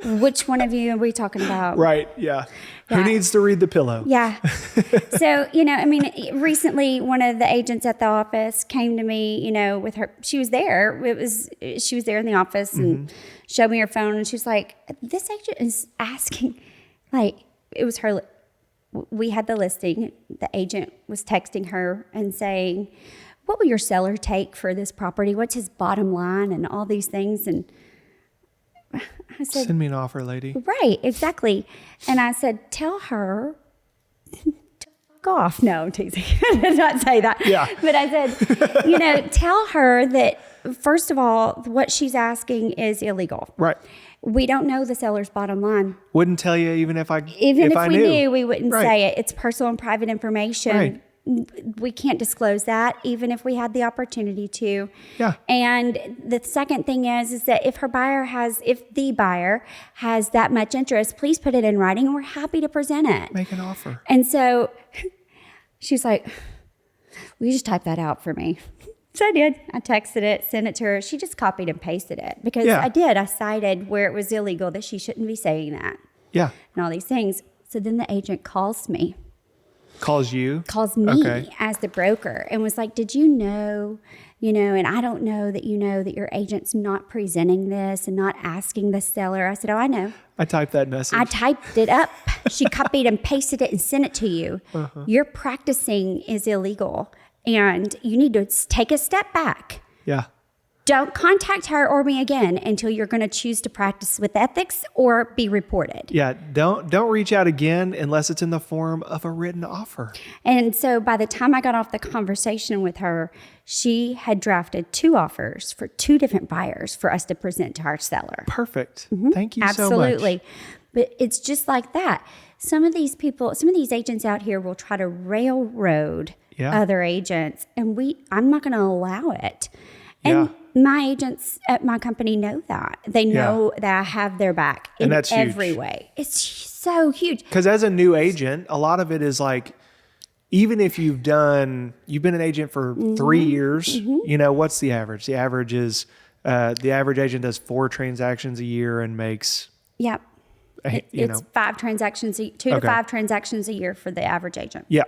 Which one of you are we talking about? Right. Yeah. Who needs to read the pillow? Yeah. So, recently one of the agents at the office came to me, with her, she was there. She was there in the office and showed me her phone, and she was like, this agent is asking, it was her, we had the listing. The agent was texting her and saying, what will your seller take for this property? What's his bottom line and all these things? And I said, send me an offer, lady. Right, exactly. And I said, tell her to fuck off. No, I'm teasing. I did not say that. Yeah. But I said, tell her that, first of all, what she's asking is illegal. Right. We don't know the seller's bottom line. Wouldn't tell you even if I Even if I we knew. knew, we wouldn't Right. say it. It's personal and private information. Right. We can't disclose that, even if we had the opportunity to. Yeah. And the second thing is that if the buyer has that much interest, please put it in writing, and we're happy to present it. Make an offer. And so she's like, will you just type that out for me? So I did. I texted it, sent it to her. She just copied and pasted it because Yeah. I did. I cited where it was illegal, that she shouldn't be saying that Yeah. and all these things. So then the agent calls me. Calls me Okay. As the broker, and was like, did you know, and I don't know that that your agent's not presenting this and not asking the seller. I said, oh, I know. I typed that message. I typed it up. She copied and pasted it and sent it to you. Your practicing is illegal, and you need to take a step back. Yeah. Don't contact her or me again until you're going to choose to practice with ethics or be reported. Yeah. Don't reach out again unless it's in the form of a written offer. And so by the time I got off the conversation with her, she had drafted 2 offers for 2 different buyers for us to present to our seller. Perfect. Thank you Absolutely. so much. But it's just like that. Some of these agents out here will try to railroad other agents, and I'm not going to allow it. And my agents at my company know that. They know that I have their back in every way. It's so huge. Because as a new agent, a lot of it is like, even if you've been an agent for 3 years, what's the average? The average is, the average agent does 4 transactions a year and makes... Yep. It's 5 transactions, 2 to 5 transactions a year for the average agent. Yeah.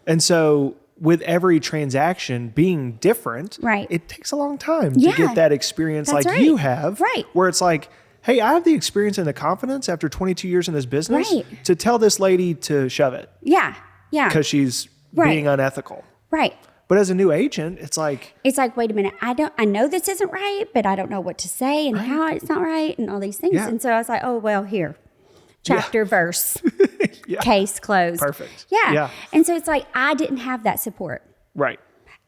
And so with every transaction being different, right, it takes a long time to get that experience you have. Right. Where it's like, hey, I have the experience and the confidence after 22 years in this business to tell this lady to shove it. Yeah. Yeah. Because she's being unethical. Right. But as a new agent, it's like, wait a minute, I know this isn't right, but I don't know what to say and how it's not right and all these things. Yeah. And so I was like, oh, well, here. Chapter, verse, case closed. Perfect. Yeah. And so it's like, I didn't have that support. Right.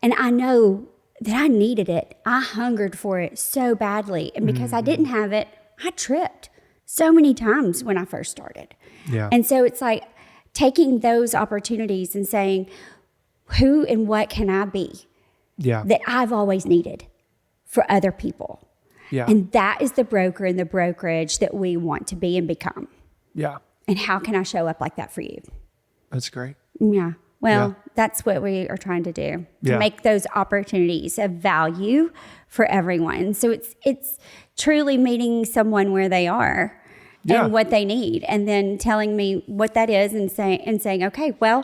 And I know that I needed it. I hungered for it so badly. And because I didn't have it, I tripped so many times when I first started. Yeah. And so it's like taking those opportunities and saying, who and what can I be that I've always needed for other people? Yeah. And that is the broker and the brokerage that we want to be and become. Yeah. And how can I show up like that for you? That's great. Yeah. Well, that's what we are trying to do, to make those opportunities of value for everyone. So it's truly meeting someone where they are and what they need, and then telling me what that is and saying, okay, well,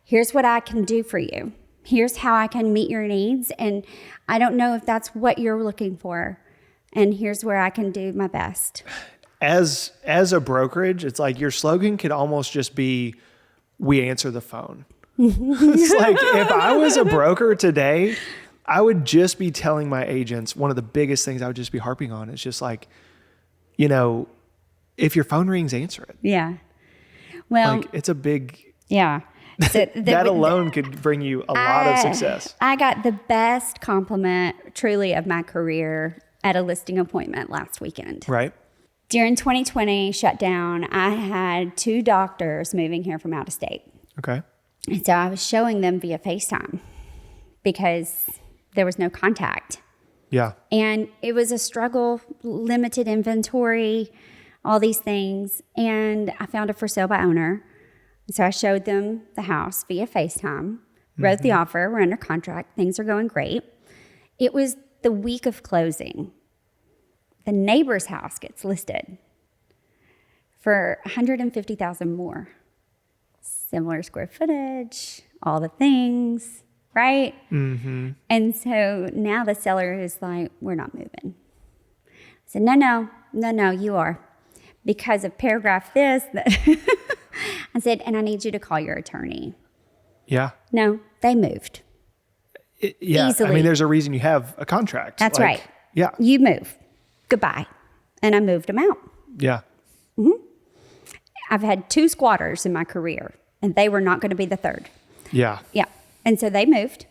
here's what I can do for you. Here's how I can meet your needs. And I don't know if that's what you're looking for. And here's where I can do my best. As a brokerage, it's like your slogan could almost just be, we answer the phone. It's like, if I was a broker today, I would just be telling my agents, one of the biggest things I would just be harping on is just like, if your phone rings, answer it. Yeah. Well, like, it's a big... Yeah. So that alone could bring you a lot of success. I got the best compliment, truly, of my career at a listing appointment last weekend. Right. During 2020 shutdown, I had 2 doctors moving here from out of state. Okay. And so I was showing them via FaceTime because there was no contact. Yeah. And it was a struggle, limited inventory, all these things. And I found a for sale by owner. So I showed them the house via FaceTime, wrote the offer, we're under contract, things are going great. It was the week of closing. The neighbor's house gets listed for $150,000 more. Similar square footage, all the things, right? Mm-hmm. And so now the seller is like, we're not moving. I said, no, you are. Because of paragraph this, I said, and I need you to call your attorney. Yeah. No, they moved. Easily. I mean, there's a reason you have a contract. That's right. Yeah. You move. Goodbye. And I moved them out. Yeah. Mm-hmm. I've had 2 squatters in my career, and they were not going to be the third. Yeah. Yeah. And so they moved.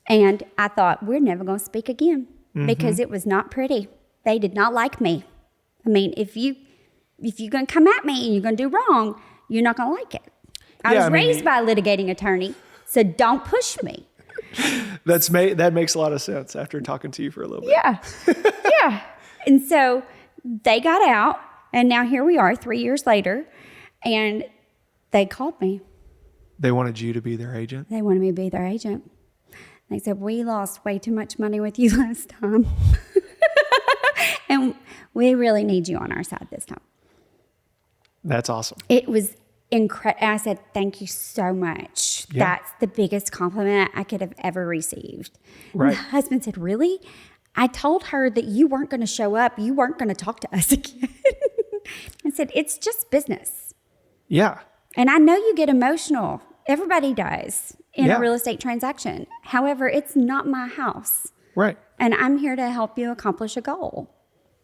And I thought, we're never going to speak again because it was not pretty. They did not like me. I mean, if you're going to come at me and you're going to do wrong, you're not going to like it. I was raised by a litigating attorney, so don't push me. That makes a lot of sense after talking to you for a little bit. Yeah. Yeah. And so they got out, and now here we are 3 years later, and they called me. They wanted you to be their agent? They wanted me to be their agent. They said, we lost way too much money with you last time. And we really need you on our side this time. That's awesome. It was incredible. I said, thank you so much. Yeah. That's the biggest compliment I could have ever received. Right. And the husband said, really? I told her that you weren't going to show up. You weren't going to talk to us again. I said, it's just business. Yeah. And I know you get emotional. Everybody does in Yeah. a real estate transaction. However, it's not my house. Right. And I'm here to help you accomplish a goal.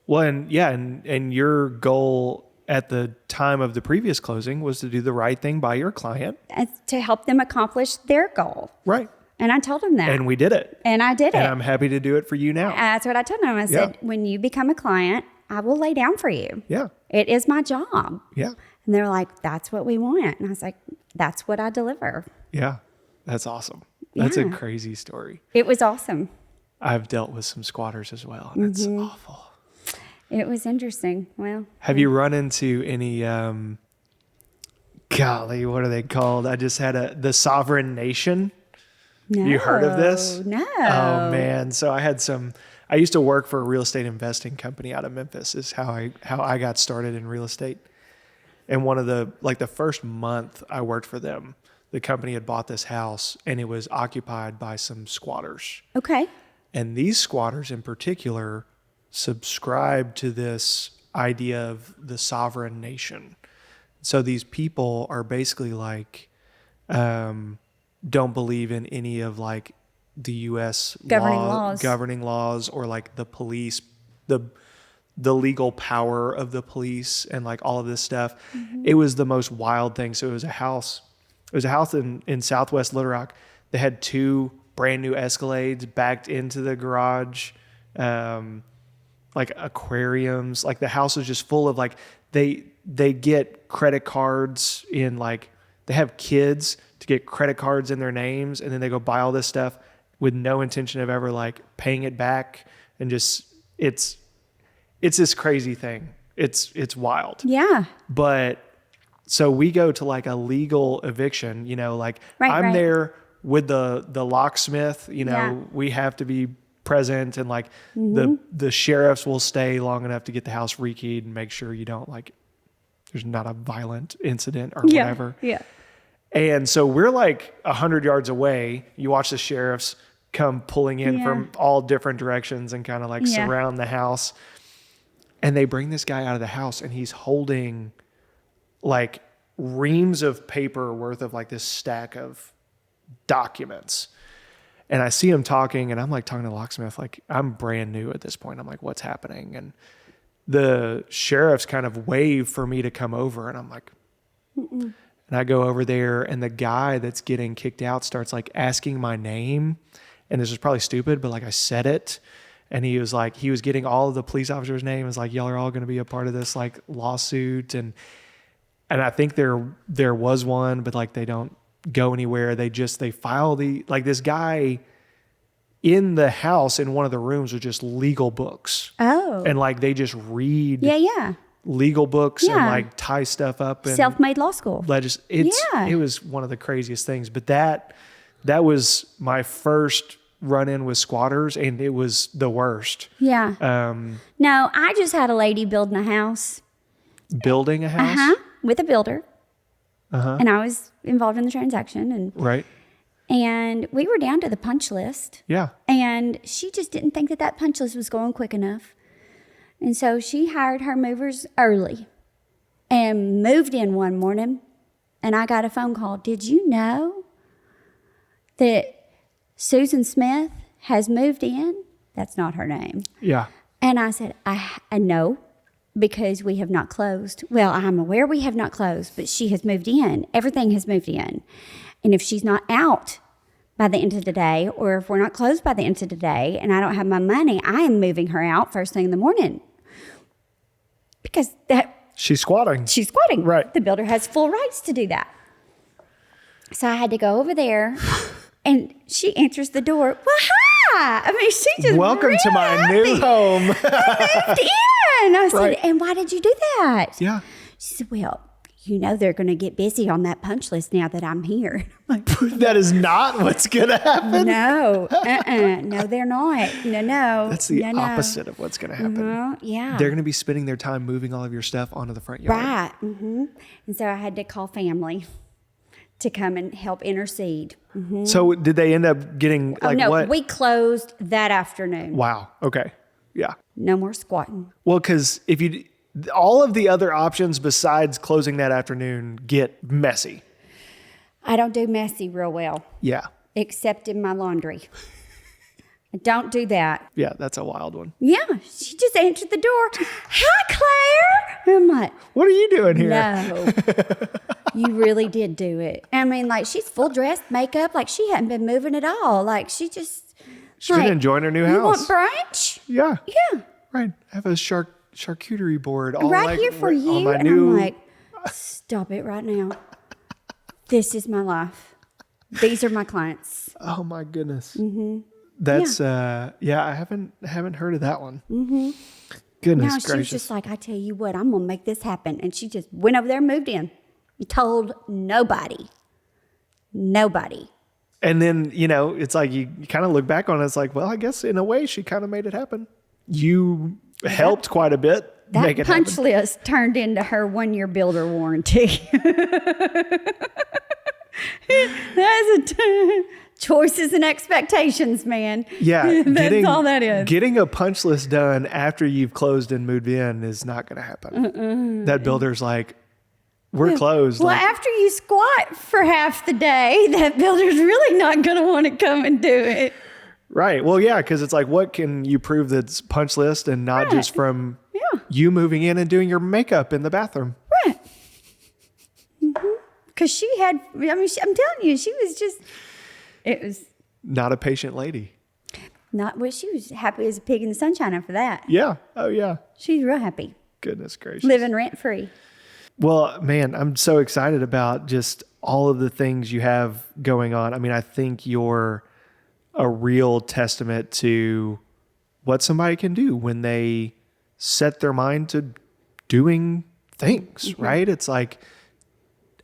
Well, and your goal at the time of the previous closing was to do the right thing by your client. It's to help them accomplish their goal. Right. And I told them that. And we did it. And I did it. And I'm happy to do it for you now. That's what I told them. I said, when you become a client, I will lay down for you. Yeah. It is my job. Yeah. And they're like, that's what we want. And I was like, that's what I deliver. Yeah. That's awesome. That's a Yeah. crazy story. It was awesome. I've dealt with some squatters as well, and it's awful. It was interesting. Well, Have you run into any, golly, what are they called? I just had the sovereign nation. no. You heard of this? No. Oh man. So I used to work for a real estate investing company out of Memphis is how I got started in real estate. And one of the first month I worked for them, the company had bought this house and it was occupied by some squatters. Okay. And these squatters in particular subscribed to this idea of the sovereign nation. So these people are basically like, don't believe in any of like the U.S. governing laws or like the police, the legal power of the police and like all of this stuff. Mm-hmm. It was the most wild thing. So it was a house in Southwest Little Rock. They had 2 brand new Escalades backed into the garage, like aquariums. Like the house was just full of like, they get credit cards in like, they have kids to get credit cards in their names, and then they go buy all this stuff with no intention of ever like paying it back. And just, it's this crazy thing. It's wild. Yeah. But so we go to like a legal eviction, like I'm there with the locksmith, we have to be present, and like the sheriffs will stay long enough to get the house rekeyed and make sure you don't like, there's not a violent incident or whatever. Yeah. And so we're like 100 yards away. You watch the sheriffs come pulling in from all different directions and kind of like surround the house. And they bring this guy out of the house, and he's holding like reams of paper worth of like this stack of documents. And I see him talking, and I'm like talking to the locksmith, like I'm brand new at this point. I'm like, what's happening? And the sheriffs kind of wave for me to come over, and I'm like, and I go over there, and the guy that's getting kicked out starts like asking my name. And this is probably stupid, but like I said it. And he was getting all of the police officers' names. It was like, y'all are all going to be a part of this like lawsuit. And I think there was one, but like they don't go anywhere. They file this guy in the house, in one of the rooms, are just legal books. Oh. And like they just read Yeah. legal books and Yeah. like tie stuff up and Self-made law school. It was one of the craziest things. But that was my first run-in with squatters, and it was the worst. Yeah. No, I just had a lady building a house. Building a house? With a builder. And I was involved in the transaction. Right. And we were down to the punch list. Yeah. And she just didn't think that punch list was going quick enough. And so she hired her movers early and moved in one morning. And I got a phone call. Did you know that Susan Smith has moved in? That's not her name. Yeah. And I said, I know, because we have not closed. Well, I'm aware we have not closed, but she has moved in. Everything has moved in. And if she's not out by the end of the day, or if we're not closed by the end of the day and I don't have my money, I am moving her out first thing in the morning. Because she's squatting. She's squatting. Right. The builder has full rights to do that. So I had to go over there, and she answers the door. Well, hi. I mean, she just welcome to my happy. New home. I moved in. I said, Right. And why did you do that? Yeah. She said, well, you know they're going to get busy on that punch list now that I'm here. I'm like, that is not what's going to happen. no, no, they're not. No. That's the opposite of what's going to happen. Yeah. They're going to be spending their time moving all of your stuff onto the front yard. Right. And so I had to call family to come and help intercede. So did they end up getting what? We closed that afternoon. Wow. Okay. Yeah. No more squatting. Well, because all of the other options besides closing that afternoon get messy. I don't do messy real well. Yeah. Except in my laundry. I don't do that. Yeah, that's a wild one. Yeah, she just answered the door. Hi, Claire. I'm like, what are you doing here? No, you really did do it. I mean, like, she's full dressed, makeup, like she hadn't been moving at all. Like, she's been enjoying her new house. You want brunch? Yeah. Yeah. Right. I have a charcuterie board all right here for you. On my and new... I'm like, stop it right now. This is my life. These are my clients. Oh my goodness. That's I haven't heard of that one. Goodness gracious. She was just like, I tell you what, I'm gonna make this happen. And she just went over there and moved in. Told nobody. And then, it's like you kind of look back on it, it's like, well, I guess in a way she kind of made it happen. You helped quite a bit make it happen. That punch list turned into her 1-year builder warranty. That's choices and expectations, man. Yeah. That's all that is. Getting a punch list done after you've closed and moved in is not going to happen. That builder's like, we're closed. Well, after you squat for half the day, that builder's really not going to want to come and do it. Right. Well, yeah, because it's like, what can you prove that's punch list and not just from you moving in and doing your makeup in the bathroom? Right. Because she had, I'm telling you, she was just, it was. Not a patient lady. She was happy as a pig in the sunshine after that. Yeah. Oh, yeah. She's real happy. Goodness gracious. Living rent free. Well, man, I'm so excited about just all of the things you have going on. I mean, I think you're a real testament to what somebody can do when they set their mind to doing things, right? It's like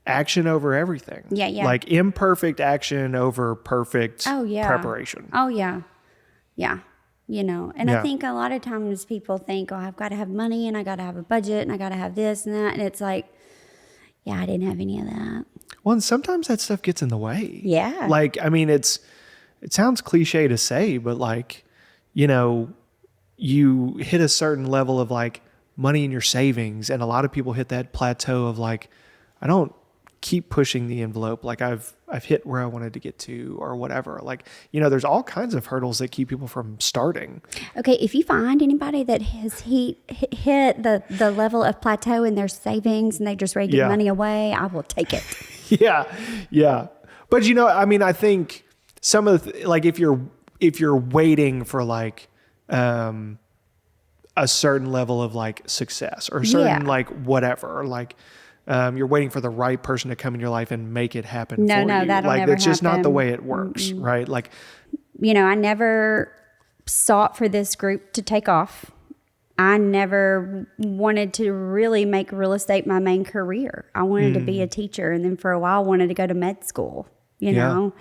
action over everything. Yeah, yeah. Like imperfect action over perfect preparation. Oh, yeah. Yeah. And I think a lot of times people think, oh, I've got to have money and I got to have a budget and I got to have this and that. And it's like, yeah, I didn't have any of that. Well, and sometimes that stuff gets in the way. Yeah. Like, I mean, it sounds cliche to say, but like, you hit a certain level of like money in your savings. And a lot of people hit that plateau of like, I don't keep pushing the envelope. Like I've hit where I wanted to get to or whatever. Like, there's all kinds of hurdles that keep people from starting. Okay. If you find anybody that has hit the level of plateau in their savings and they just ready to give money away, I will take it. Yeah. Yeah. But I think some of like, if you're waiting for like, a certain level of like success or certain like whatever, or like, you're waiting for the right person to come in your life and make it happen for you. No, that'll like never that's just not the happen. way it works, right? Like I never sought for this group to take off. I never wanted to really make real estate my main career. I wanted to be a teacher, and then for a while wanted to go to med school, you know.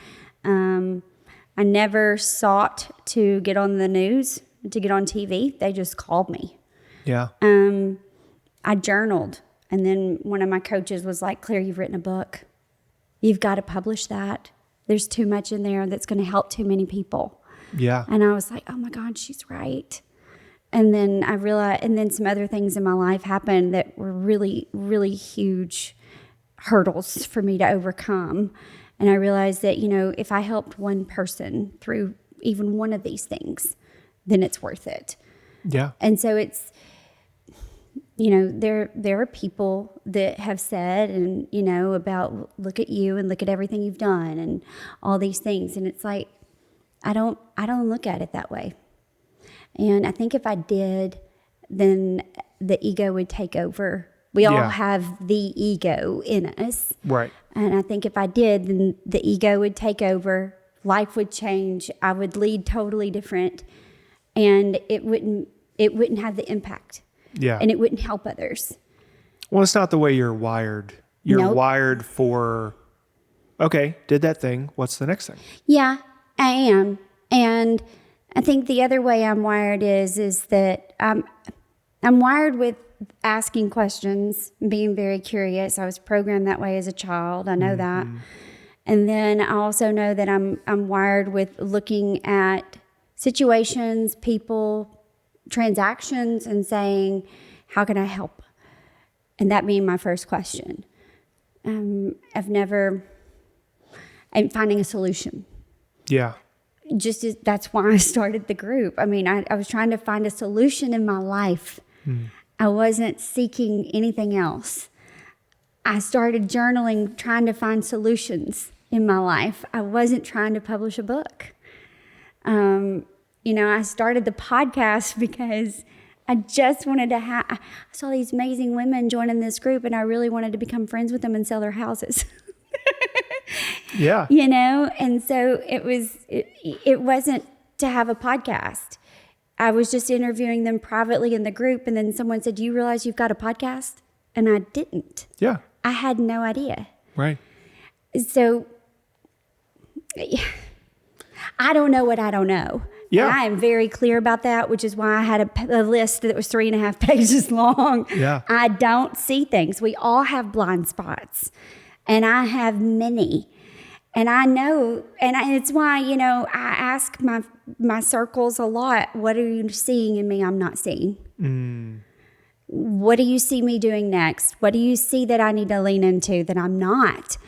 I never sought to get on the news, to get on TV. They just called me. Yeah. I journaled, and then one of my coaches was like, Claire, you've written a book. You've got to publish that. There's too much in there that's going to help too many people. Yeah. And I was like, oh my God, she's right. And then I realized, and then some other things in my life happened that were really, really huge hurdles for me to overcome. And I realized that, if I helped one person through even one of these things, then it's worth it. Yeah. And so it's, there are people that have said, and, about look at you and look at everything you've done and all these things. And it's like, I don't look at it that way. And I think if I did, then the ego would take over. We all have the ego in us. Right. And I think if I did, then the ego would take over. Life would change. I would lead totally different. And it wouldn't have the impact. Yeah. And it wouldn't help others. Well, it's not the way you're wired. You're Nope. wired for, okay, did that thing. What's the next thing? Yeah, I am. And I think the other way I'm wired is that I'm wired with asking questions, being very curious. I was programmed that way as a child. I know that. And then I also know that I'm wired with looking at situations, people, transactions, and saying, how can I help? And that being my first question. And finding a solution. Yeah. That's why I started the group. I mean, I was trying to find a solution in my life. I wasn't seeking anything else. I started journaling, trying to find solutions in my life. I wasn't trying to publish a book. I started the podcast because I just wanted to I saw these amazing women joining this group, and I really wanted to become friends with them and sell their houses. Yeah. And so it wasn't to have a podcast. I was just interviewing them privately in the group, and then someone said, do you realize you've got a podcast? And I didn't. Yeah. I had no idea. Right. So I don't know what I don't know. Yeah. And I am very clear about that, which is why I had a list that was 3.5 pages long. Yeah. I don't see things. We all have blind spots, and I have many. And I know, and it's why, I ask my circles a lot, what are you seeing in me I'm not seeing? What do you see me doing next? What do you see that I need to lean into that I'm not?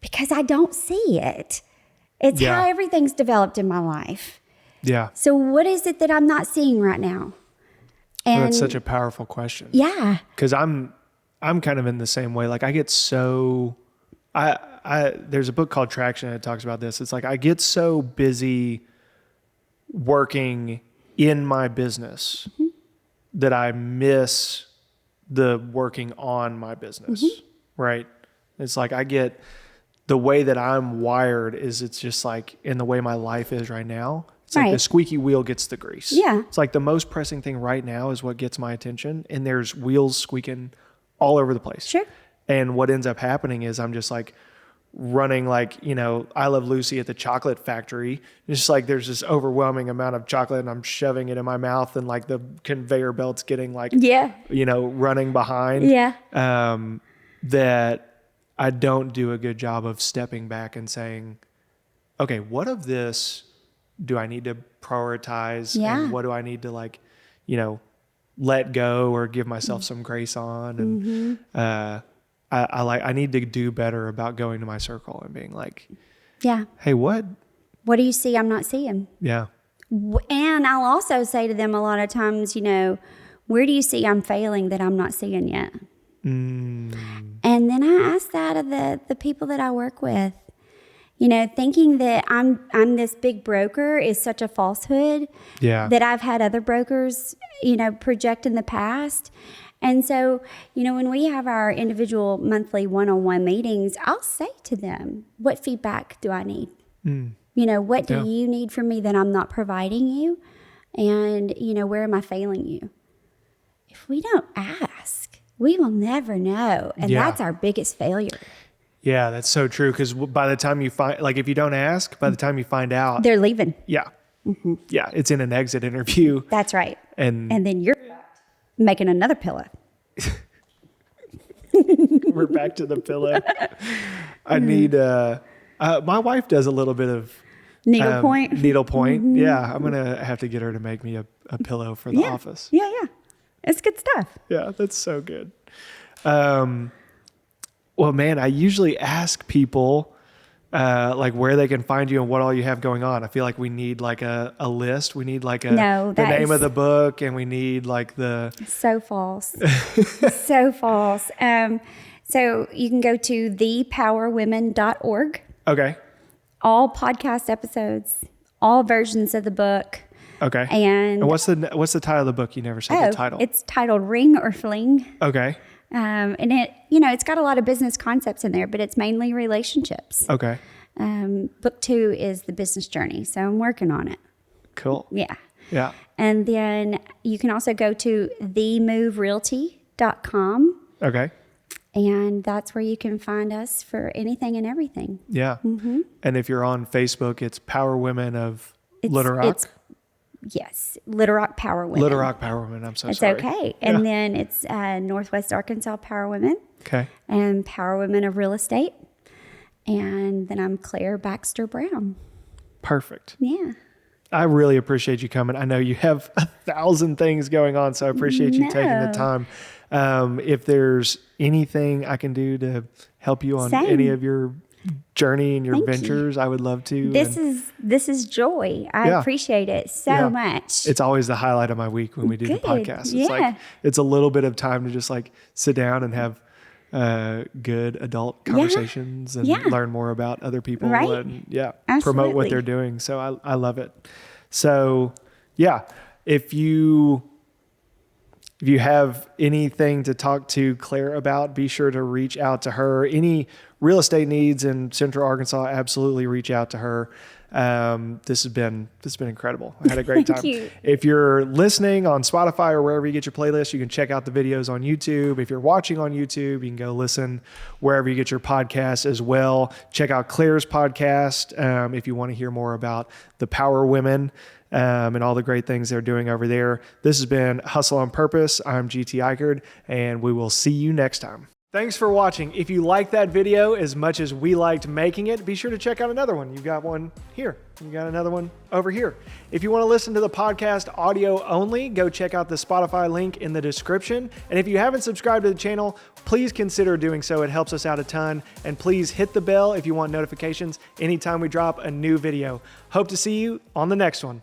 Because I don't see it. It's how everything's developed in my life. Yeah. So what is it that I'm not seeing right now? And That's such a powerful question. Yeah. Because I'm kind of in the same way. Like I get so, there's a book called Traction that talks about this. It's like I get so busy working in my business that I miss the working on my business, right? It's like the way that I'm wired is it's just like in the way my life is right now. It's like the squeaky wheel gets the grease. Yeah. It's like the most pressing thing right now is what gets my attention. And there's wheels squeaking all over the place. Sure. And what ends up happening is I'm just like running like, I Love Lucy at the chocolate factory. It's just like there's this overwhelming amount of chocolate and I'm shoving it in my mouth and like the conveyor belt's getting like, running behind. Yeah. That I don't do a good job of stepping back and saying, okay, what of this do I need to prioritize? Yeah. And what do I need to let go or give myself some grace on? And I need to do better about going to my circle and being like, hey, what do you see I'm not seeing? Yeah. And I'll also say to them a lot of times, where do you see I'm failing that I'm not seeing yet? And then I ask that of the people that I work with. Thinking that I'm this big broker is such a falsehood. Yeah. That I've had other brokers, project in the past. And so, when we have our individual monthly one-on-one meetings, I'll say to them, what feedback do I need? What do Yeah. you need from me that I'm not providing you? And, where am I failing you? If we don't ask, we will never know. And Yeah. that's our biggest failure. Yeah, that's so true. Because by the time you find, like, if you don't ask, by the time you find out, They're leaving. yeah, yeah, it's in an exit interview. That's right. And then you're making another pillow. we're back to the pillow. I need, my wife does a little bit of Needlepoint. Needlepoint. Yeah, I'm going to have to get her to make me a pillow for the office. Yeah. It's good stuff. Yeah, that's so good. Well, man, I usually ask people like where they can find you and what all you have going on. I feel like we need like a list. We need like the name of the book, and we need like the... So false. So false. So you can go to thepowerwomen.org. Okay. All podcast episodes, all versions of the book. Okay. And what's the title of the book? You never said the title. It's titled Ring or Fling. Okay. And it, it's got a lot of business concepts in there, but it's mainly relationships. Okay. Book 2 is the business journey. So I'm working on it. Cool. Yeah. Yeah. And then you can also go to themoverealty.com. Okay. And that's where you can find us for anything and everything. Yeah. Mm-hmm. And if you're on Facebook, it's Power Women of Little Rock. Yes, Little Rock Power Women. Little Rock Power Women. I'm so sorry. It's okay. And then it's Northwest Arkansas Power Women. Okay. And Power Women of Real Estate. And then I'm Claire Baxter Brown. Perfect. Yeah. I really appreciate you coming. I know you have 1,000 things going on, so I appreciate you taking the time. If there's anything I can do to help you on any of your journey and your ventures, I would love to. This is joy. I appreciate it so much. It's always the highlight of my week when we do the podcast. It's like it's a little bit of time to just like sit down and have good adult conversations and learn more about other people and promote what they're doing. So I love it. So if you have anything to talk to Claire about, be sure to reach out to her. Any real estate needs in Central Arkansas, absolutely reach out to her. This has been incredible. I had a great time. you. If you're listening on Spotify or wherever you get your playlist, you can check out the videos on YouTube. If you're watching on YouTube, you can go listen wherever you get your podcasts as well. Check out Claire's podcast if you want to hear more about the Power Women and all the great things they're doing over there. This has been Hustle on Purpose. I'm GT Eichard, and we will see you next time. Thanks for watching. If you liked that video as much as we liked making it, be sure to check out another one. You've got one here. You got another one over here. If you want to listen to the podcast audio only, go check out the Spotify link in the description. And if you haven't subscribed to the channel, please consider doing so. It helps us out a ton. And please hit the bell if you want notifications anytime we drop a new video. Hope to see you on the next one.